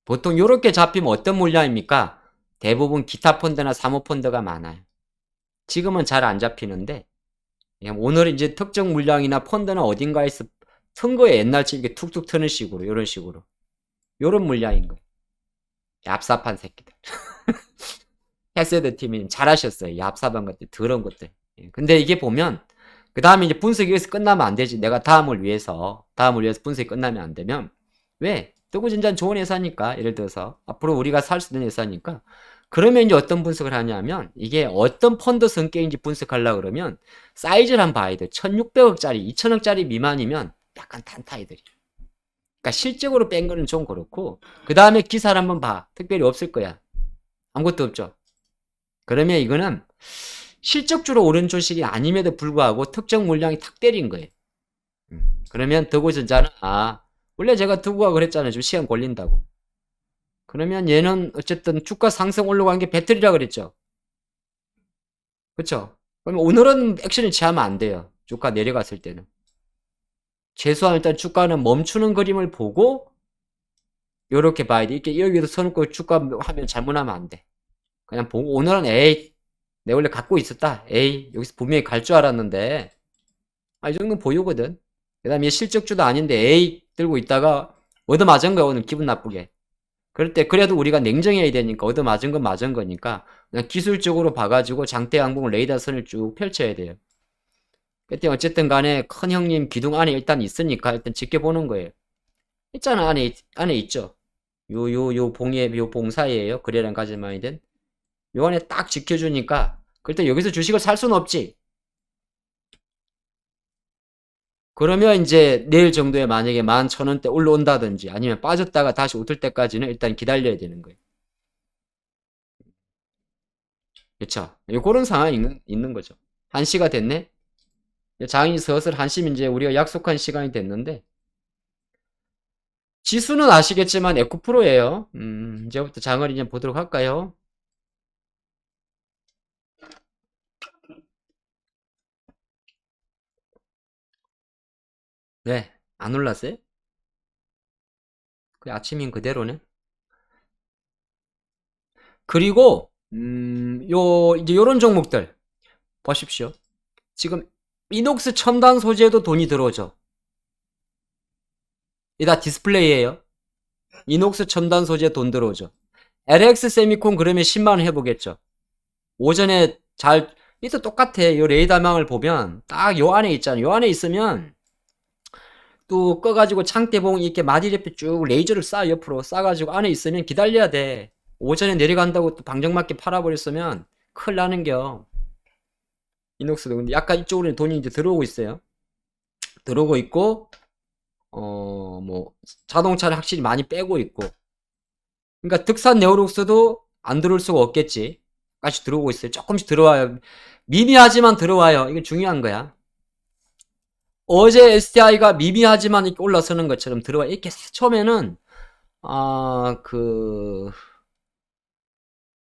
보통 이렇게 잡히면 어떤 물량입니까? 대부분 기타 펀드나 사모펀드가 많아요. 지금은 잘 안 잡히는데 오늘은 이제 특정 물량이나 펀드나 어딘가에서 튼 거에 옛날처럼 이렇게 툭툭 트는 식으로 이런 식으로 요런 물량인 거예요. 얍삽한 새끼들. 헤세드 팀이 잘하셨어요. 얍삽한 것들, 더러운 것들. 근데 이게 보면 그 다음에 이제 분석이 여기서 끝나면 안 되지. 내가 다음을 위해서 분석이 끝나면 안 되면 왜? 뜨구진자는 좋은 회사니까 예를 들어서 앞으로 우리가 살 수 있는 회사니까 그러면 이제 어떤 분석을 하냐면 이게 어떤 펀드 성격인지 분석하려고 그러면 사이즈를 한번 봐야 돼. 1,600억짜리, 2,000억짜리 미만이면 약간 단타이들이. 그러니까 실적으로 뺀 거는 좀 그렇고 그 다음에 기사를 한번 봐. 특별히 없을 거야. 아무것도 없죠. 그러면 이거는 실적주로 오른 주식이 아님에도 불구하고 특정 물량이 탁 때린 거예요. 그러면 더구전자는 원래 제가 두고가 그랬잖아요. 좀 시간 걸린다고. 그러면 얘는 어쨌든 주가 상승 올라간 게 배틀이라 그랬죠. 그쵸? 그러면 오늘은 액션을 취하면 안 돼요. 주가 내려갔을 때는. 최소한 일단 주가는 멈추는 그림을 보고 요렇게 봐야 돼. 이렇게 여기도 선긋고 주가 하면 잘못하면 안 돼. 그냥 보고 오늘은 내 원래 갖고 있었다. 여기서 분명히 갈 줄 알았는데 이 정도는 보유거든. 그 다음에 실적주도 아닌데 들고 있다가 얻어맞은 거야 오늘 기분 나쁘게. 그럴 때 그래도 우리가 냉정해야 되니까 얻어맞은 건 맞은 거니까 그냥 기술적으로 봐가지고 장대항공 레이더선을 쭉 펼쳐야 돼요. 그때 어쨌든 간에 큰 형님 기둥 안에 일단 있으니까 일단 지켜보는 거예요. 있잖아 안에 있죠. 요 봉 사이에요. 거래량 가지만이 된. 요 안에 딱 지켜주니까 그때 여기서 주식을 살 수는 없지. 그러면 이제 내일 정도에 만약에 11,000원대 올라온다든지 아니면 빠졌다가 다시 오를 때까지는 일단 기다려야 되는 거예요. 그쵸? 그런 상황이 있는 거죠. 1시가 됐네? 장이 슬슬 1시면 이제 우리가 약속한 시간이 됐는데 지수는 아시겠지만 에코프로예요. 이제부터 장을 이제 보도록 할까요? 네, 안 올랐어요? 그 아침인 그대로네. 그리고 이제 요런 종목들 보십시오. 지금 이녹스 첨단 소재도 돈이 들어오죠. 이 다 디스플레이예요. 이녹스 첨단 소재 돈 들어오죠. LX 세미콘 그러면 10만원 해보겠죠. 오전에 이도 똑같아. 요 레이더망을 보면 딱 요 안에 있잖아요. 요 안에 있으면 또 꺼가지고 창대봉 이렇게 마디 옆에 쭉 레이저를 쏴 옆으로 쏴가지고 안에 있으면 기다려야 돼. 오전에 내려간다고 또 방정맞게 팔아버렸으면 큰일 나는겨. 이녹스도 근데 약간 이쪽으로 돈이 이제 들어오고 있어요. 들어오고 있고 뭐 자동차를 확실히 많이 빼고 있고. 그러니까 득산 네오룩스도 안 들어올 수가 없겠지. 같이 들어오고 있어요. 조금씩 들어와요. 미미하지만 들어와요. 이게 중요한 거야. 어제 STI가 미미하지만 이렇게 올라서는 것처럼 들어와. 이렇게 처음에는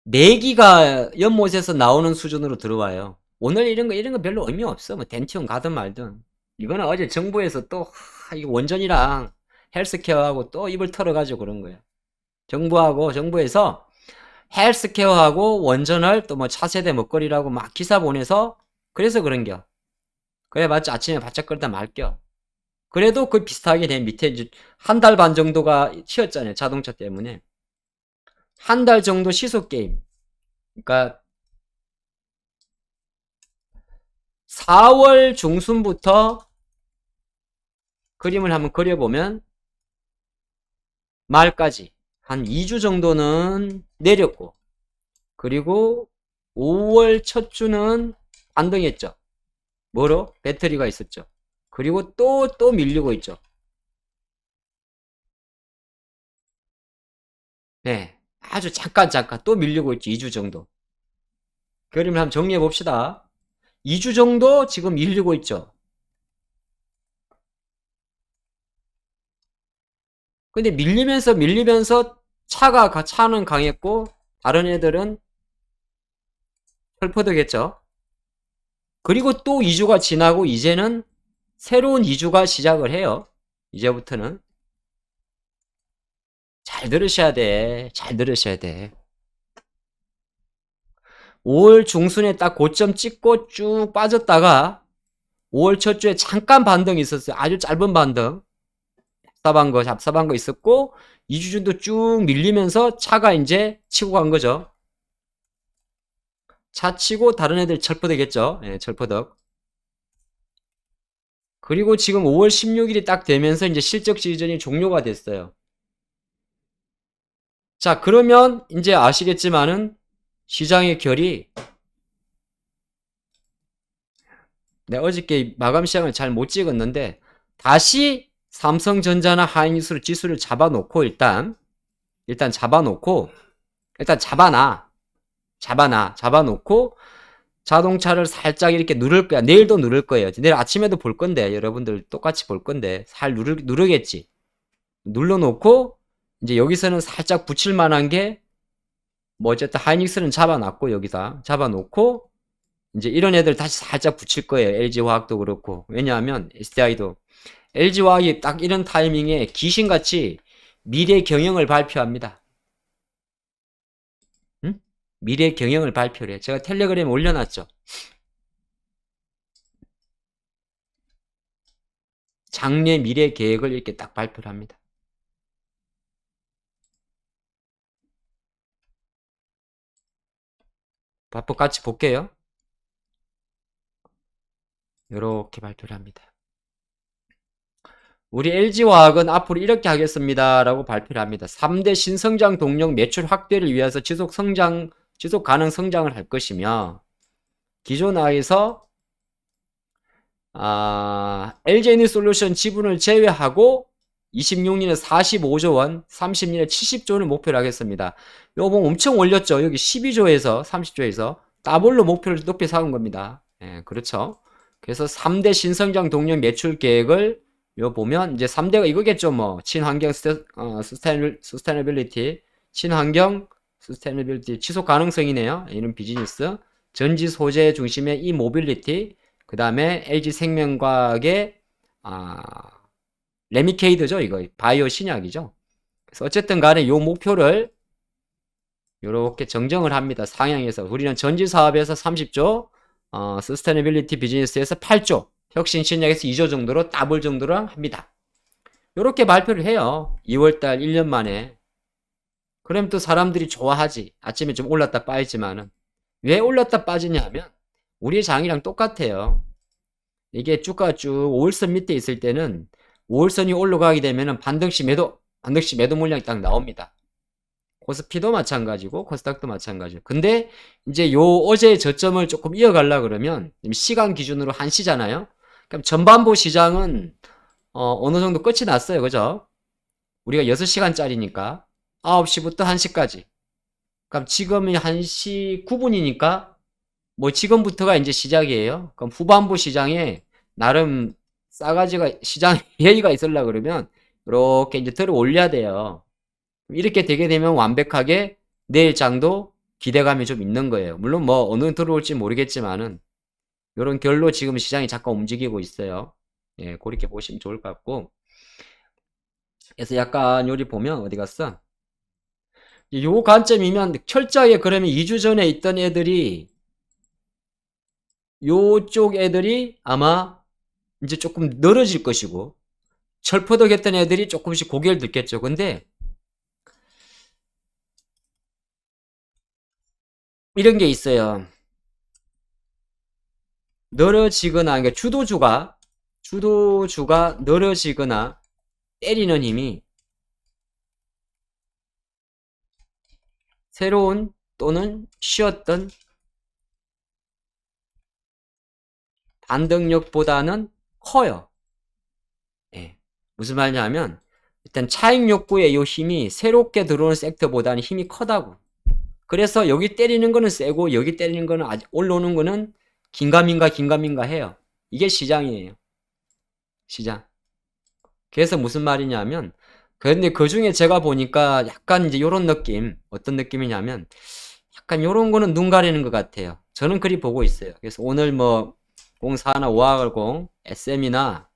내기가 연못에서 나오는 수준으로 들어와요. 오늘 이런 거 별로 의미 없어. 뭐 덴티움 가든 말든. 이거는 어제 정부에서 또 이거 원전이랑 헬스케어하고 또 입을 털어가지고 그런 거야. 정부에서 헬스케어하고 원전을 또 뭐 차세대 먹거리라고 막 기사 보내서 그래서 그런겨. 그래봤자 아침에 바짝 끓다 말겨. 그래도 그 비슷하게 된 밑에 이제 한 달 반 정도가 쉬었잖아요. 자동차 때문에. 한 달 정도 시속 게임. 그러니까 4월 중순부터 그림을 한번 그려보면 말까지 한 2주 정도는 내렸고, 그리고 5월 첫 주는 반등했죠. 뭐로? 배터리가 있었죠. 그리고 또 밀리고 있죠. 네, 아주 잠깐 또 밀리고 있죠. 2주 정도. 그림을 한번 정리해 봅시다. 2주 정도 지금 밀리고 있죠. 근데 밀리면서 차는 강했고 다른 애들은 펄퍼덕했죠. 그리고 또 2주가 지나고 이제는 새로운 2주가 시작을 해요. 이제부터는 잘 들으셔야 돼. 잘 들으셔야 돼. 5월 중순에 딱 고점 찍고 쭉 빠졌다가 5월 첫 주에 잠깐 반등이 있었어요. 아주 짧은 반등. 잡삽한 거 있었고 2주 정도 쭉 밀리면서 차가 이제 치고 간 거죠. 차 치고 다른 애들 철퍼덕했죠. 예, 철퍼덕. 그리고 지금 5월 16일이 딱 되면서 이제 실적 시즌이 종료가 됐어요. 자, 그러면 이제 아시겠지만은 시장의 결이 내가 어저께 마감 시장을 잘 못 찍었는데 다시 삼성전자나 하이닉스 지수를 잡아놓고 일단 잡아놓고 일단 잡아놓고 자동차를 살짝 이렇게 누를 거야. 내일도 누를 거예요. 내일 아침에도 볼 건데 여러분들 똑같이 볼 건데 살 누르겠지. 눌러놓고 이제 여기서는 살짝 붙일 만한 게 뭐 어쨌든 하이닉스는 잡아놨고 여기다 잡아놓고 이제 이런 애들 다시 살짝 붙일 거예요. LG화학도 그렇고. 왜냐하면 SDI도 LG화학이 딱 이런 타이밍에 귀신같이 미래 경영을 발표합니다. 응? 미래 경영을 발표를 해. 제가 텔레그램에 올려놨죠. 장래 미래 계획을 이렇게 딱 발표를 합니다. 같이 볼게요. 이렇게 발표를 합니다. 우리 LG화학은 앞으로 이렇게 하겠습니다. 라고 발표를 합니다. 3대 신성장 동력 매출 확대를 위해서 지속 가능 성장을 할 것이며, 기존 하에서 LG에너지솔루션 지분을 제외하고 26년에 45조 원, 30년에 70조 원을 목표로 하겠습니다. 요거 보면 엄청 올렸죠. 여기 12조에서 30조에서 더블로 목표를 높이 세운 겁니다. 예, 그렇죠. 그래서 3대 신성장 동력 매출 계획을 요 보면 이제 3대가 이거겠죠. 뭐 친환경 스스테너빌리티, 친환경 스스테너빌리티 지속 가능성이네요. 이런 비즈니스, 전지 소재 중심의 이 모빌리티, 그 다음에 LG생명과학의 레미케이드죠. 이거 바이오 신약이죠. 그래서 어쨌든 간에 요 목표를 요렇게 정정을 합니다. 상향해서 우리는 전지 사업에서 30조, 서스테너빌리티 비즈니스에서 8조, 혁신 신약에서 2조 정도로 더블 정도로 합니다. 요렇게 발표를 해요. 2월달 1년 만에. 그럼 또 사람들이 좋아하지. 아침에 좀 올랐다 빠지지만은 왜 올랐다 빠지냐 하면 우리의 장이랑 똑같아요. 이게 주가가 쭉 5일선 밑에 있을 때는 5월선이 올라가게 되면은 반등시 매도 물량이 딱 나옵니다. 코스피도 마찬가지고 코스닥도 마찬가지고. 근데 이제 요 어제의 저점을 조금 이어가려 그러면 시간 기준으로 1시잖아요. 그럼 전반부 시장은 어느 정도 끝이 났어요. 그죠? 우리가 6시간짜리니까 9시부터 1시까지. 그럼 지금이 1시 9분이니까 뭐 지금부터가 이제 시작이에요. 그럼 후반부 시장에 나름 싸가지가 시장 예의가 있으려 그러면 이렇게 이제 들어 올려야 돼요. 이렇게 되게 되면 완벽하게 내일 장도 기대감이 좀 있는 거예요. 물론 뭐 어느 들어올지 모르겠지만은 이런 결로 지금 시장이 잠깐 움직이고 있어요. 예, 그렇게 보시면 좋을 것 같고. 그래서 약간 요리 보면 어디 갔어? 요 관점이면 철저하게 그러면 2주 전에 있던 애들이 요쪽 애들이 아마 이제 조금 늘어질 것이고 철퍼덕했던 애들이 조금씩 고개를 들겠죠. 근데 이런 게 있어요. 늘어지거나 그러니까 주도주가 늘어지거나 때리는 힘이 새로운 또는 쉬었던 반등력보다는 커요. 예. 무슨 말이냐면 일단 차익 욕구의 요 힘이 새롭게 들어오는 섹터보다는 힘이 커다고. 그래서 여기 때리는 거는 세고 여기 때리는 거는 아직 올라오는 거는 긴가민가 해요. 이게 시장이에요. 시장. 그래서 무슨 말이냐면 근데 그 중에 제가 보니까 약간 이제 요런 느낌 어떤 느낌이냐면 약간 요런 거는 눈 가리는 것 같아요. 저는 그리 보고 있어요. 그래서 오늘 뭐 04나 5화공 SM이나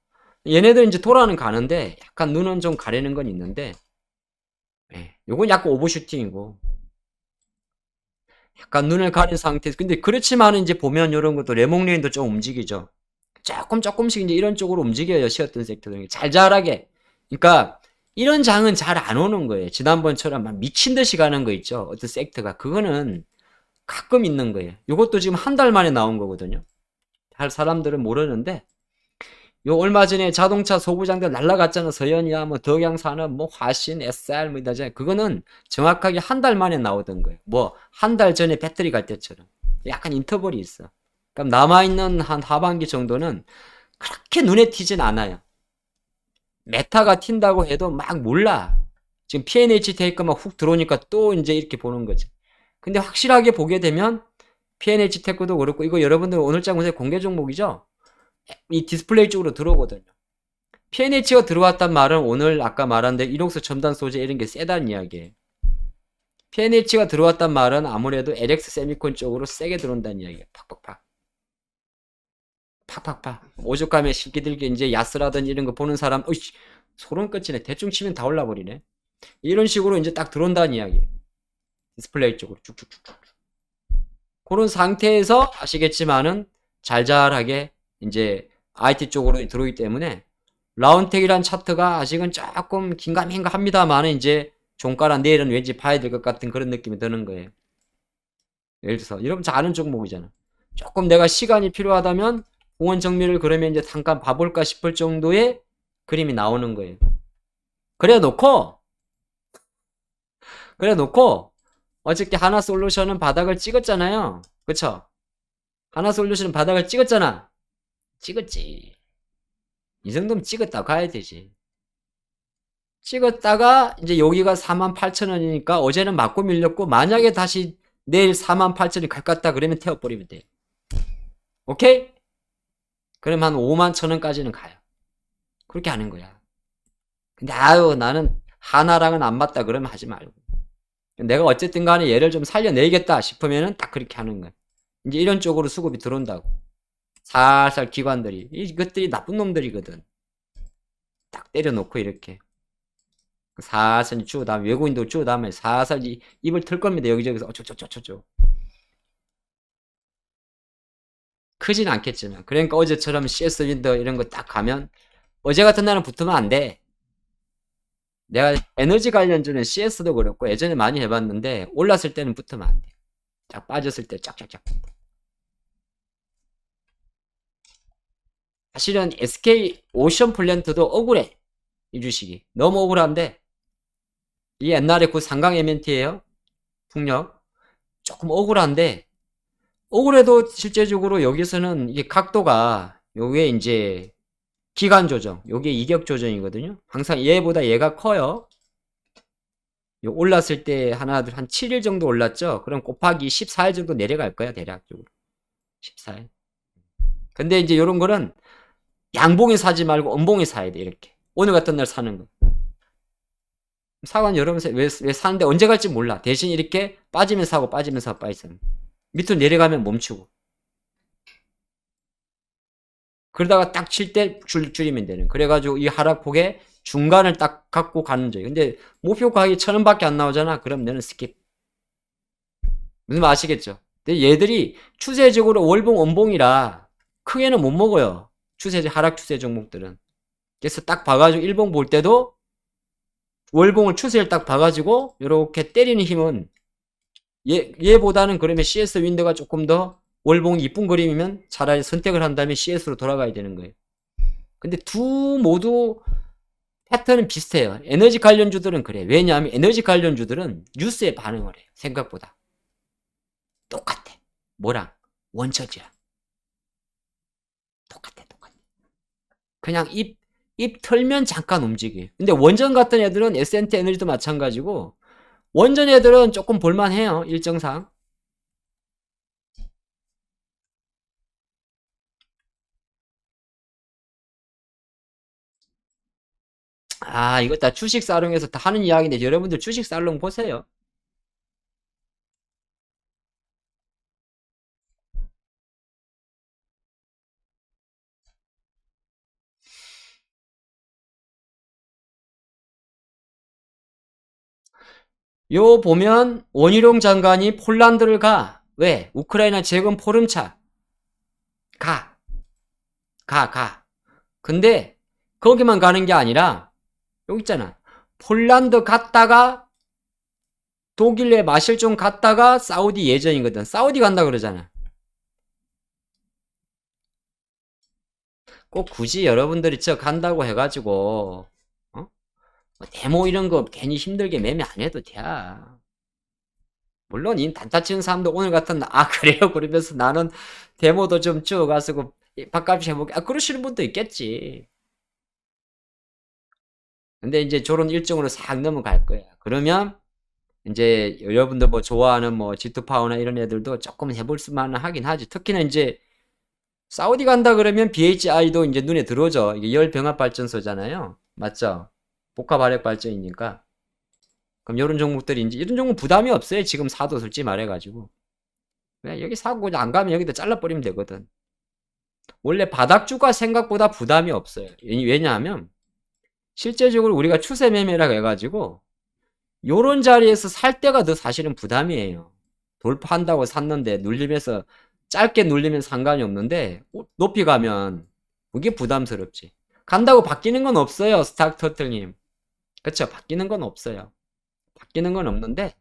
얘네들 이제 돌아는 가는데 약간 눈은 좀 가리는 건 있는데 예, 요건 약간 오버슈팅이고 약간 눈을 가린 상태에서 근데 그렇지만은 이제 보면 이런 것도 레몽레인도 좀 움직이죠. 조금씩 이제 이런 쪽으로 움직여요. 쉬었던 섹터들 잘 자라게. 그러니까 이런 장은 잘 안 오는 거예요. 지난번처럼 막 미친 듯이 가는 거 있죠. 어떤 섹터가 그거는 가끔 있는 거예요. 이것도 지금 한 달 만에 나온 거거든요. 할 사람들은 모르는데 요 얼마 전에 자동차 소부장들 날라갔잖아. 서현이야, 뭐 덕양산업, 뭐 화신, SR 뭐 이다잖아요. 그거는 정확하게 한 달 만에 나오던 거예요. 뭐 한 달 전에 배터리 갈 때처럼 약간 인터벌이 있어. 그럼 남아있는 한 하반기 정도는 그렇게 눈에 띄진 않아요. 메타가 튄다고 해도 막 몰라. 지금 P&H 테이크만 훅 들어오니까 또 이제 이렇게 보는 거지. 근데 확실하게 보게 되면 P&H 테크도 그렇고 이거 여러분들 오늘 장 보세요. 공개 종목이죠? 이 디스플레이 쪽으로 들어오거든요. P&H가 들어왔단 말은 오늘 아까 말한 데 이록수 첨단 소재 이런 게 세다는 이야기예요. P&H가 들어왔단 말은 아무래도 LX 세미콘 쪽으로 세게 들어온다는 이야기예요. 팍팍팍. 팍팍팍. 오죽하면 쉽게들게 이제 야스라든지 이런 거 보는 사람, 어이씨, 소름 끼치네. 대충 치면 다 올라버리네. 이런 식으로 이제 딱 들어온다는 이야기. 디스플레이 쪽으로 쭉쭉쭉쭉. 그런 상태에서 아시겠지만은 잘잘하게 이제 IT 쪽으로 들어오기 때문에 라운텍이란 차트가 아직은 조금 긴가민가 합니다만 이제 종가라 내일은 왠지 봐야 될 것 같은 그런 느낌이 드는 거예요. 예를 들어서 여러분 잘 아는 종목이잖아. 조금 내가 시간이 필요하다면 공원 정리를 그러면 이제 잠깐 봐볼까 싶을 정도의 그림이 나오는 거예요. 그래 놓고 어저께 하나솔루션은 바닥을 찍었잖아요. 그쵸? 하나솔루션은 바닥을 찍었잖아. 찍었지. 이 정도면 찍었다 가야 되지. 찍었다가 이제 여기가 48,000원이니까 어제는 맞고 밀렸고 만약에 다시 내일 48,000원이 갈 것 같다 그러면 태워버리면 돼. 오케이? 그럼 한 51,000원까지는 가요. 그렇게 하는 거야. 근데 아유 나는 하나랑은 안 맞다 그러면 하지 말고. 내가 어쨌든 간에 얘를 좀 살려내겠다 싶으면은 딱 그렇게 하는 거야. 이제 이런 쪽으로 수급이 들어온다고. 살살 기관들이. 이것들이 나쁜 놈들이거든. 딱 때려놓고 이렇게. 살살 쭉 다음에 외국인도 쭉 다음에 살살 입을 털 겁니다. 여기저기서 어쩌저쩌저쩌. 크진 않겠지만. 그러니까 어제처럼 CS 윈더 이런 거 딱 가면 어제 같은 날은 붙으면 안 돼. 내가 에너지 관련주는 CS도 그렇고 예전에 많이 해봤는데 올랐을 때는 붙으면 안 돼. 쫙 빠졌을 때 쫙쫙쫙. 사실은 SK 오션 플랜트도 억울해. 이 주식이. 너무 억울한데, 이 옛날에 그 상강 MNT예요. 풍력. 조금 억울한데, 억울해도 실제적으로 여기서는 이게 각도가, 요게 이제 기간 조정, 요게 이격 조정이거든요. 항상 얘보다 얘가 커요. 요 올랐을 때 하나, 둘, 한 7일 정도 올랐죠? 그럼 곱하기 14일 정도 내려갈 거야, 대략적으로. 14일. 근데 이제 요런 거는 양봉에 사지 말고 음봉에 사야 돼, 이렇게. 오늘 같은 날 사는 거. 사관 여러 번 왜 사는데 언제 갈지 몰라. 대신 이렇게 빠지면 사고 빠지면 사고 빠지면 밑으로 내려가면 멈추고. 그러다가 딱 칠 때 줄이면 되는. 그래가지고 이 하락폭의 중간을 딱 갖고 가는 거예요. 근데 목표 가격이 1,000원밖에 안 나오잖아. 그럼 너는 스킵. 무슨 말 아시겠죠? 근데 얘들이 추세적으로 월봉 원봉이라 크게는 못 먹어요. 하락 추세 종목들은. 그래서 딱 봐가지고 일봉 볼 때도 월봉을 추세를 딱 봐가지고 이렇게 때리는 힘은 얘보다는 그러면 CS 윈도가 조금 더 월봉이 이쁜 그림이면 차라리 선택을 한 다음에 CS로 돌아가야 되는 거예요. 근데 모두 패턴은 비슷해요. 에너지 관련주들은 그래. 왜냐하면 에너지 관련주들은 뉴스에 반응을 해요. 생각보다. 똑같아. 뭐랑? 원처지야. 똑같아. 그냥 입 털면 잠깐 움직여요. 근데 원전 같은 애들은 S&T 에너지도 마찬가지고 원전 애들은 조금 볼만해요. 일정상. 아, 이거 다 주식 살롱에서 다 하는 이야기인데 여러분들 주식 살롱 보세요. 요 보면 원희룡 장관이 폴란드를 가. 왜? 우크라이나 재건 포럼차. 가. 가. 근데 거기만 가는 게 아니라 여기 있잖아. 폴란드 갔다가 독일에 마실 좀 갔다가 사우디 예정이거든. 사우디 간다 그러잖아. 꼭 굳이 여러분들이 저 간다고 해가지고 어? 뭐 데모 이런 거 괜히 힘들게 매매 안 해도 돼. 물론 이 단타 치는 사람도 오늘 같은 날, 아 그래요? 그러면서 나는 데모도 좀 쭉 가서 밥값이 해볼게. 아 그러시는 분도 있겠지. 근데 이제 저런 일정으로 싹 넘어갈 거야. 그러면 이제 여러분들 뭐 좋아하는 뭐 G2파워나 이런 애들도 조금 해볼 수만 하긴 하지. 특히나 이제 사우디 간다 그러면 BHI도 이제 눈에 들어오죠. 이게 열병합 발전소잖아요. 맞죠? 복합 화력 발전이니까. 그럼 이런 종목들이 이제 이런 종목 부담이 없어요. 지금 사도 솔직히 말해가지고. 그냥 여기 사고 그냥 안 가면 여기다 잘라버리면 되거든. 원래 바닥주가 생각보다 부담이 없어요. 왜냐하면 실제적으로 우리가 추세 매매라고 해가지고 요런 자리에서 살 때가 더 사실은 부담이에요. 돌파한다고 샀는데 눌리면서 짧게 눌리면 상관이 없는데 높이 가면 그게 부담스럽지. 간다고 바뀌는 건 없어요. 스탁터틀님. 그쵸? 바뀌는 건 없어요. 바뀌는 건 없는데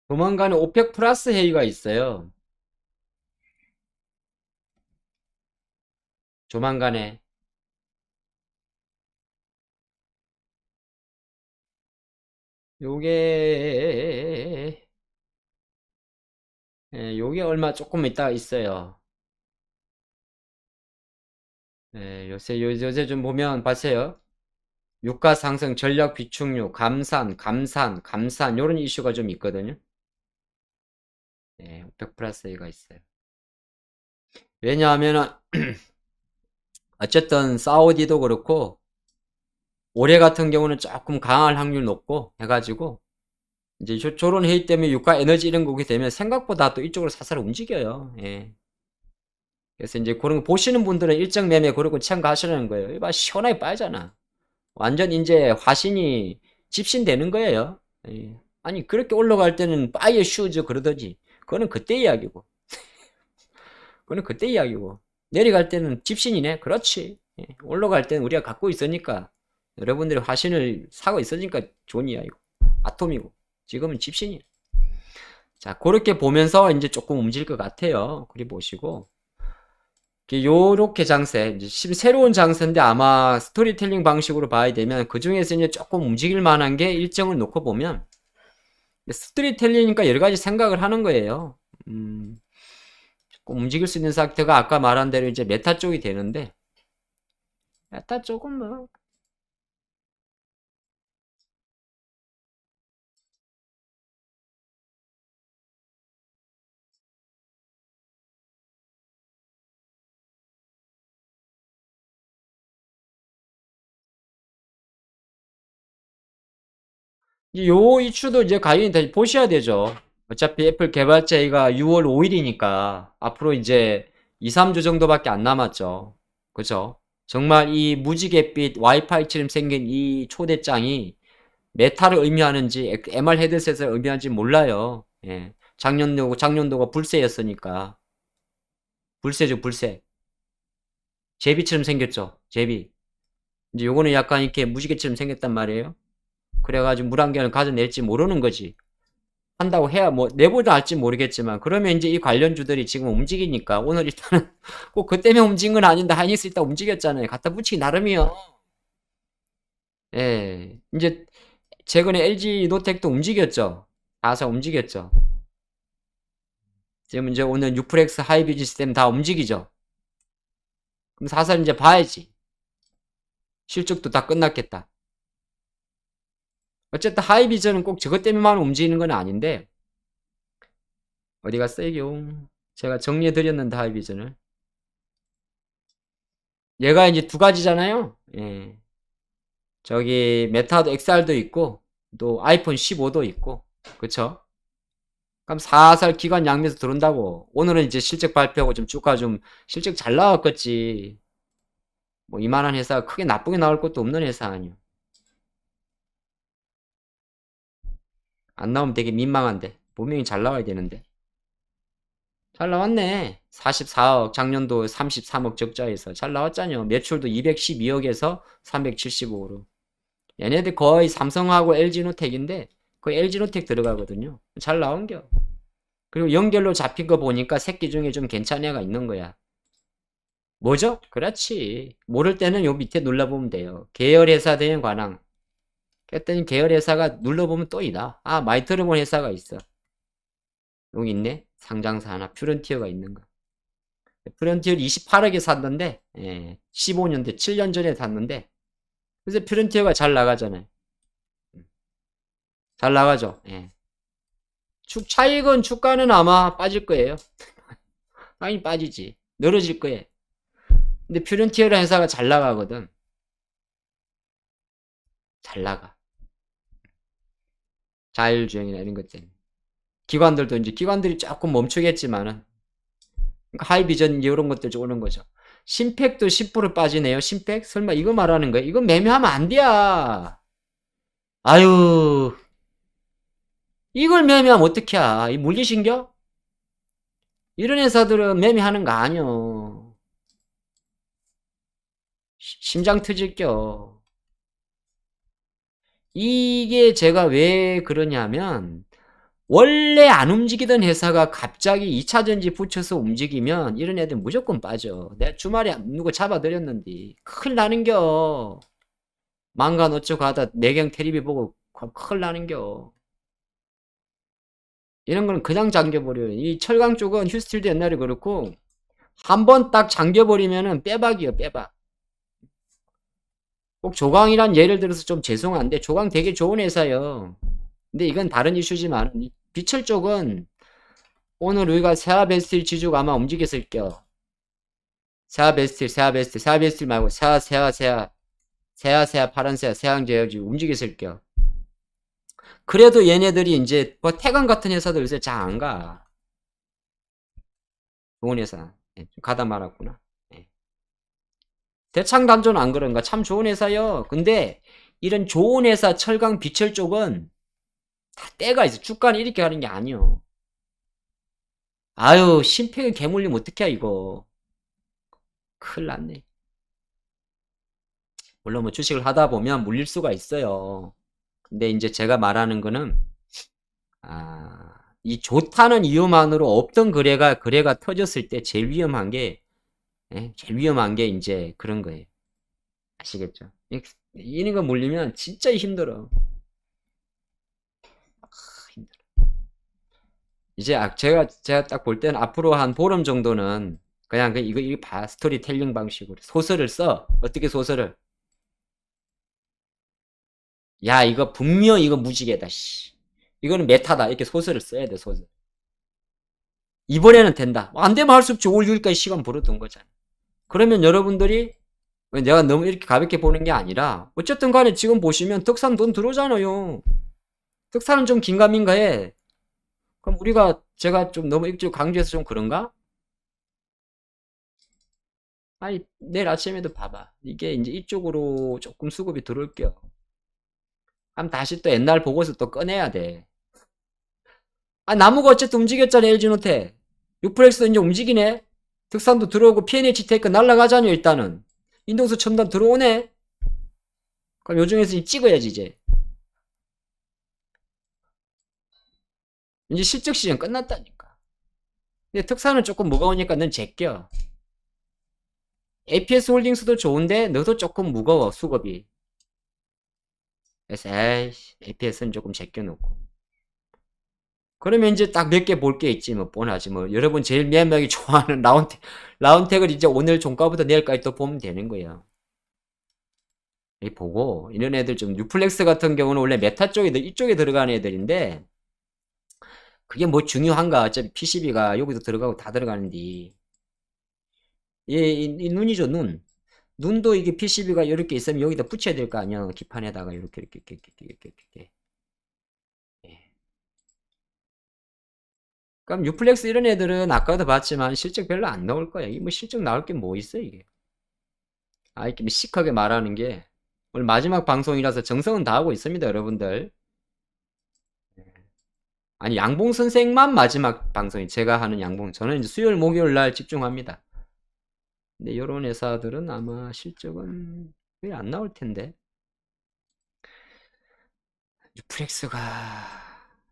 조만간에 오펙 플러스 회의가 있어요. 조만간에. 요게 요게 얼마 조금 있다가 있어요. 요새 좀 보면 봤어요. 유가 상승, 전력 비축류, 감산 요런 이슈가 좀 있거든요. 오펙 플러스 회의가 있어요. 왜냐하면은 어쨌든 사우디도 그렇고 올해 같은 경우는 조금 강할 확률 높고 해가지고 이제 저런 회의 때문에 유가 에너지 이런 거게 되면 생각보다 또 이쪽으로 사살 움직여요. 그래서 이제 그런 거 보시는 분들은 일정 매매 그런 거 참가하시라는 거예요. 이봐 시원하게 빠지잖아. 완전 이제 화신이 집신되는 거예요. 아니 그렇게 올라갈 때는 바이어 슈즈 그러더지. 그거는 그때 이야기고. 그건 그때 이야기고. 내려갈 때는 집신이네. 그렇지. 예. 올라갈 때는 우리가 갖고 있으니까 여러분들이 화신을 사고 있으니까 좋은 이야기고. 아톰이고. 지금은 집신이야. 자, 그렇게 보면서 이제 조금 움직일 것 같아요. 그리 보시고. 요렇게 장세, 이제 새로운 장세인데 아마 스토리텔링 방식으로 봐야 되면 그 중에서 이제 조금 움직일 만한 게 일정을 놓고 보면 스토리텔링이니까 여러 가지 생각을 하는 거예요. 조금 움직일 수 있는 상태가 아까 말한 대로 이제 메타 쪽이 되는데 메타 쪽은 뭐 이제 요 이슈도 이제 가인이 다시 보셔야 되죠. 어차피 애플 개발자가 6월 5일이니까 앞으로 이제 2, 3주 정도밖에 안 남았죠. 그죠? 정말 이 무지갯빛 와이파이처럼 생긴 이 초대장이 메타를 의미하는지 MR 헤드셋을 의미하는지 몰라요. 예. 작년도가 불새였으니까. 불새죠, 불새. 제비처럼 생겼죠, 제비. 이제 요거는 약간 이렇게 무지개처럼 생겼단 말이에요. 그래가지고 물안개를 가져낼지 모르는 거지. 한다고 해야 뭐 내보다 알지 모르겠지만 그러면 이제 이 관련주들이 지금 움직이니까 오늘 일단은 꼭 그 때문에 움직인 건 아닌데 하이닉스 일단 움직였잖아요. 갖다 붙이기 나름이요. 예. 이제 최근에 LG 노텍도 움직였죠. 아사 움직였죠. 지금 이제 오늘 유프렉스 하이비즈 시스템 다 움직이죠. 그럼 사설 이제 봐야지. 실적도 다 끝났겠다. 어쨌든 하이비전은 꼭 저것 때문에만 움직이는 건 아닌데 어디 갔어요? 제가 정리해 드렸는데 하이비전을 얘가 이제 두 가지잖아요. 예. 저기 메타도 XR도 있고 또 아이폰 15도 있고 그쵸? 그럼 살살 기관 양면에서 들어온다고. 오늘은 이제 실적 발표하고 좀 주가 좀 실적 잘 나왔겠지. 뭐 이만한 회사가 크게 나쁘게 나올 것도 없는 회사 아니야. 안 나오면 되게 민망한데. 분명히 잘 나와야 되는데. 잘 나왔네. 44억, 작년도 33억 적자에서 잘 나왔잖요. 매출도 212억에서 375억으로. 얘네들 거의 삼성하고 LG노텍인데 거의 LG노텍 들어가거든요. 잘 나온겨. 그리고 연결로 잡힌 거 보니까 새끼 중에 좀 괜찮은 애가 있는 거야. 뭐죠? 그렇지. 모를 때는 요 밑에 눌러보면 돼요. 계열회사 대행 관항. 그랬더니 계열회사가 눌러보면 또 있다. 아, 많이 들어본 회사가 있어. 여기 있네. 상장사 하나. 퓨런티어가 있는 거. 퓨런티어를 28억에 샀는데, 15년 대 7년 전에 샀는데, 그래서 퓨런티어가 잘 나가잖아요. 잘 나가죠. 예. 차익은 주가는 아마 빠질 거예요. 당연히 빠지지. 늘어질 거예요. 근데 퓨런티어라는 회사가 잘 나가거든. 잘 나가. 자율주행이나 이런 것 때문에. 기관들도 이제 기관들이 조금 멈추겠지만은 그러니까 하이비전 이런 것들 좀 오는 거죠. 심팩도 10% 빠지네요. 심팩? 설마 이거 말하는 거야? 이거 매매하면 안 돼야. 아유, 이걸 매매하면 어떡해? 이 물리신겨? 이런 회사들은 매매하는 거 아니여. 심장 터질겨. 이게 제가 왜 그러냐면 원래 안 움직이던 회사가 갑자기 2차전지 붙여서 움직이면 이런 애들 무조건 빠져. 내가 주말에 누구 잡아드렸는데 큰일 나는겨. 망간 어쩌고 하다 내경 테레비 보고 큰일 나는겨. 이런 거는 그냥 잠겨버려요. 이 철강 쪽은 휴스틸도 옛날에 그렇고 한 번 딱 잠겨버리면은 빼박이요, 빼박. 꼭 조강이란 예를 들어서 좀 죄송한데 조강 되게 좋은 회사예요. 근데 이건 다른 이슈지만 비철 쪽은 오늘 우리가 세아베스틸 지주가 아마 움직였을게요. 세아베스틸 말고 세아 파란 세항제약지 움직였을게요. 그래도 얘네들이 이제 뭐 태강 같은 회사들 요새 잘 안 가. 좋은 회사. 좀 가다 말았구나. 대창단조는 안 그런가? 참 좋은 회사요. 근데 이런 좋은 회사 철강 비철 쪽은 다 때가 있어. 주가는 이렇게 가는 게 아니요. 아유, 심폐가 개물리면 어떡해, 이거. 큰일 났네. 물론 뭐 주식을 하다 보면 물릴 수가 있어요. 근데 이제 제가 말하는 거는, 이 좋다는 이유만으로 없던 거래가 터졌을 때 제일 위험한 게, 제일 위험한 게 이제 그런 거예요. 아시겠죠? 이런 거 물리면 진짜 힘들어. 힘들어. 이제 제가 딱 볼 때는 앞으로 한 보름 정도는 그냥 이거 봐. 스토리텔링 방식으로. 소설을 써. 어떻게 소설을? 야, 이거 분명 이거 무지개다, 씨. 이거는 메타다. 이렇게 소설을 써야 돼, 소설. 이번에는 된다. 안 되면 할 수 없지. 올 6일까지 시간 벌었던 거잖아. 그러면 여러분들이 내가 너무 이렇게 가볍게 보는 게 아니라 어쨌든 간에 지금 보시면 덕산 돈 들어오잖아요. 덕산은 좀 긴가민가 해. 그럼 제가 좀 너무 일찍 강조해서 좀 그런가? 아니, 내일 아침에도 봐봐. 이게 이제 이쪽으로 조금 수급이 들어올게요. 그럼 다시 또 옛날 보고서 또 꺼내야 돼. 나무가 어쨌든 움직였잖아, LG노태. 유플렉스 이제 움직이네? 득산도 들어오고 PNH 테이크 날라가잖아요, 일단은. 인동수 첨단 들어오네? 그럼 요 중에서 찍어야지, 이제. 이제 실적 시즌 끝났다니까. 근데 특사는 조금 무거우니까 넌 제껴. APS 홀딩스도 좋은데 너도 조금 무거워, 수급이. 그래서 에이씨, APS는 조금 제껴놓고. 그러면 이제 딱 몇 개 볼 게 있지, 뭐, 뻔하지. 뭐, 여러분 제일 매매하기 좋아하는 라운텍을 이제 오늘 종가부터 내일까지 또 보면 되는 거예요. 이 보고, 이런 애들 좀, 뉴플렉스 같은 경우는 원래 메타 이쪽에 들어가는 애들인데, 그게 뭐 중요한가? 어차피 PCB가 여기도 들어가고 다 들어가는데, 이 눈이죠, 눈. 눈도 이게 PCB가 이렇게 있으면 여기다 붙여야 될 거 아니야. 기판에다가 이렇게. 예. 그럼 유플렉스 이런 애들은 아까도 봤지만 실적 별로 안 나올 거야. 이 뭐 실적 나올 게 뭐 있어, 이게. 이렇게 시크하게 말하는 게. 오늘 마지막 방송이라서 정성은 다하고 있습니다, 여러분들. 아니, 양봉 선생만 마지막 방송이 제가 하는 양봉. 저는 이제 수요일, 목요일 날 집중합니다. 근데 이런 회사들은 아마 실적은 거의 안 나올 텐데. 유플렉스가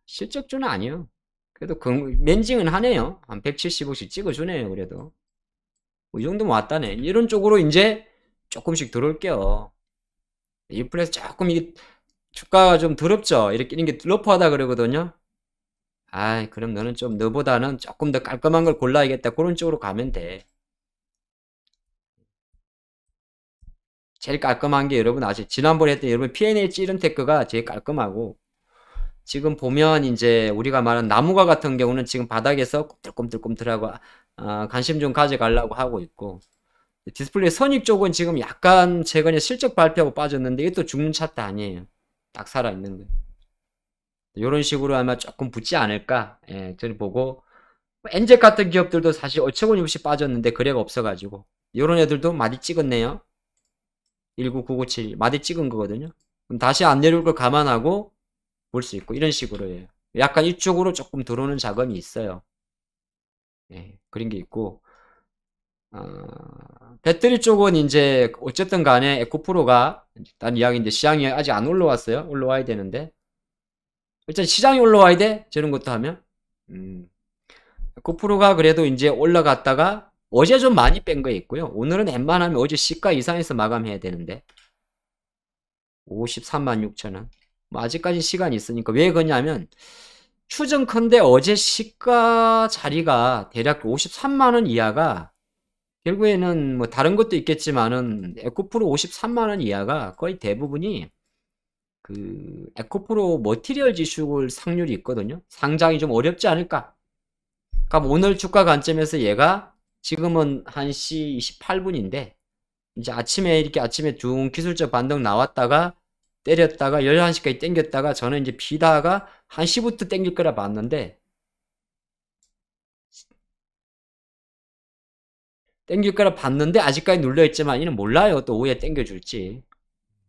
실적주는 아니요. 그래도 멘징은 하네요. 한 170억씩 찍어주네요, 그래도. 뭐이 정도면 왔다네. 이런 쪽으로 이제 조금씩 들어올게요. 유플렉스 조금 이게 주가가 좀 더럽죠? 이런 게 러프하다 그러거든요. 그럼 너는 좀 너보다는 조금 더 깔끔한 걸 골라야겠다. 그런 쪽으로 가면 돼. 제일 깔끔한 게 여러분 아직 지난번에 했던 여러분 P&H 이런 테크가 제일 깔끔하고 지금 보면 이제 우리가 말한 나무가 같은 경우는 지금 바닥에서 꿈틀꿈틀꿈틀하고 관심 좀 가져가려고 하고 있고 디스플레이 선익 쪽은 지금 약간 최근에 실적 발표하고 빠졌는데 이것도 죽는 차트 아니에요. 딱 살아있는 거예요. 이런 식으로 아마 조금 붙지 않을까 저는 보고 엔젤 같은 기업들도 사실 어처구니없이 빠졌는데 거래가 없어가지고 이런 애들도 많이 찍었네요. 19997 많이 찍은 거거든요. 그럼 다시 안 내려올 걸 감안하고 볼 수 있고 이런 식으로 해요. 약간 이쪽으로 조금 들어오는 자금이 있어요. 그런 게 있고 배터리 쪽은 이제 어쨌든 간에 에코프로가 딴 이야기인데 시장이 아직 안 올라왔어요. 올라와야 되는데 일단 시장이 올라와야 돼. 저런 것도 하면 에코프로가 그래도 이제 올라갔다가 어제 좀 많이 뺀 거 있고요. 오늘은 웬만하면 어제 시가 이상에서 마감해야 되는데 53만 6천원 뭐 아직까지 시간이 있으니까 왜 그러냐면 추정컨대 어제 시가 자리가 대략 53만원 이하가 결국에는 뭐 다른 것도 있겠지만은 에코프로 53만원 이하가 거의 대부분이 그 에코프로 머티리얼 지수를 상률이 있거든요. 상장이 좀 어렵지 않을까? 그럼 오늘 주가 관점에서 얘가 지금은 1시 28분인데 이제 아침에 중 기술적 반등 나왔다가 때렸다가 11시까지 땡겼다가 저는 이제 비다가 1시부터 땡길 거라 봤는데 아직까지 눌려있지만 이는 몰라요. 또 오후에 땡겨줄지.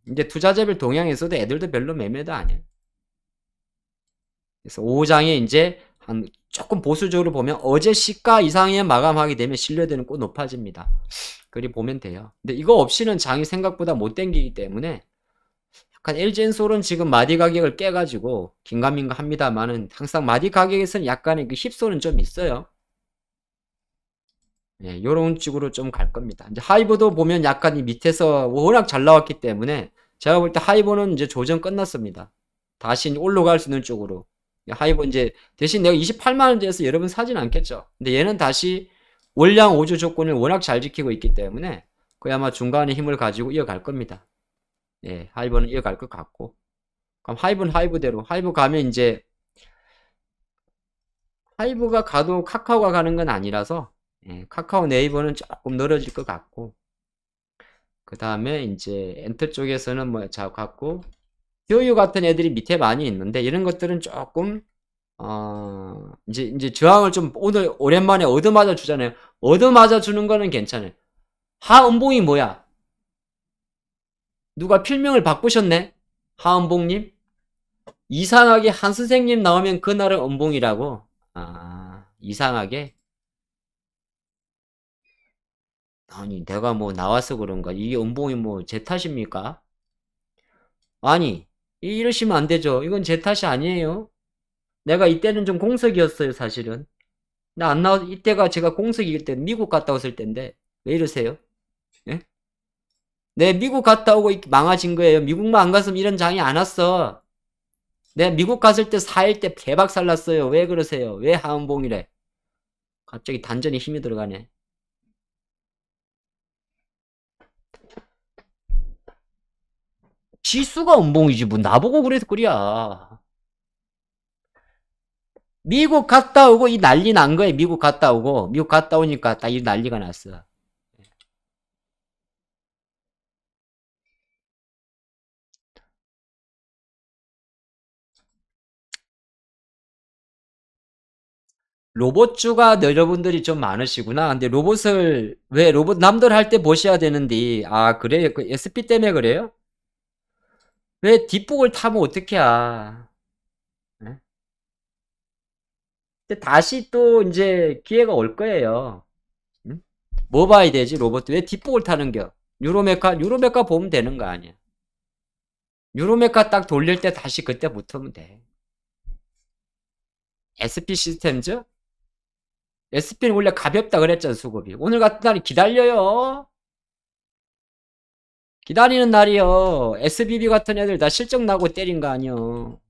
이제 투자자별 동향에서도 애들도 별로 매매도 아니야. 그래서 오후장에 이제 한 조금 보수적으로 보면 어제 시가 이상에 마감하게 되면 신뢰도는 꼭 높아집니다. 그리 보면 돼요. 근데 이거 없이는 장이 생각보다 못 땡기기 때문에 약간 LG엔솔은 지금 마디 가격을 깨가지고 긴가민가 합니다만은 항상 마디 가격에서는 약간의 그 힙소는 좀 있어요. 예, 요런 식으로 좀 갈 겁니다. 이제 하이브도 보면 약간 이 밑에서 워낙 잘 나왔기 때문에 제가 볼 때 하이브는 이제 조정 끝났습니다. 다시 올라갈 수 있는 쪽으로. 하이브 이제 대신 내가 28만 원대에서 여러분 사진 않겠죠. 근데 얘는 다시 월량 5주 조건을 워낙 잘 지키고 있기 때문에 거의 아마 중간에 힘을 가지고 이어갈 겁니다. 예, 하이브는 이어갈 것 같고. 그럼 하이브는 하이브대로. 하이브 가면 이제 하이브가 가도 카카오가 가는 건 아니라서 예, 카카오 네이버는 조금 늘어질 것 같고 그 다음에 이제 엔터 쪽에서는 뭐 자 갖고 효유 같은 애들이 밑에 많이 있는데 이런 것들은 조금 이제 저항을 좀 오늘 오랜만에 얻어맞아 주잖아요. 얻어맞아 주는 거는 괜찮아요. 하은봉이 뭐야? 누가 필명을 바꾸셨네? 하은봉님? 이상하게 한 선생님 나오면 그날은 은봉이라고? 아, 이상하게? 아니, 내가 뭐 나와서 그런가? 이게 은봉이 뭐 제 탓입니까? 아니, 이러시면 안 되죠. 이건 제 탓이 아니에요. 내가 이때는 좀 공석이었어요, 사실은. 나 안 나와, 이때가 제가 공석이길 때 미국 갔다 왔을 때인데, 왜 이러세요? 예? 내 미국 갔다 오고 망가진 거예요. 미국만 안 갔으면 이런 장이 안 왔어. 내가 미국 갔을 때 4일 때 개박살 났어요. 왜 그러세요? 왜 하은봉이래? 갑자기 단전에 힘이 들어가네. 지수가 은봉이지, 뭐, 나보고 그래서 그래야. 미국 갔다 오고 이 난리 난 거예요. 미국 갔다 오고. 미국 갔다 오니까 딱 이 난리가 났어. 로봇주가 여러분들이 좀 많으시구나. 근데 로봇을, 왜 로봇 남들 할 때 보셔야 되는데, 아, 그래요? 그 SP 때문에 그래요? 왜 뒷북을 타면 어떡해, 아. 예? 근데 다시 또 이제 기회가 올 거예요. 응? 뭐 봐야 되지, 로봇? 왜 뒷북을 타는겨? 유로메카 보면 되는 거 아니야. 유로메카 딱 돌릴 때 다시 그때 붙으면 돼. SP 시스템즈? SP는 원래 가볍다 그랬잖아, 수급이. 오늘 같은 날이 기다려요. 기다리는 날이요. SBB 같은 애들 다 실적 나고 때린 거 아니요.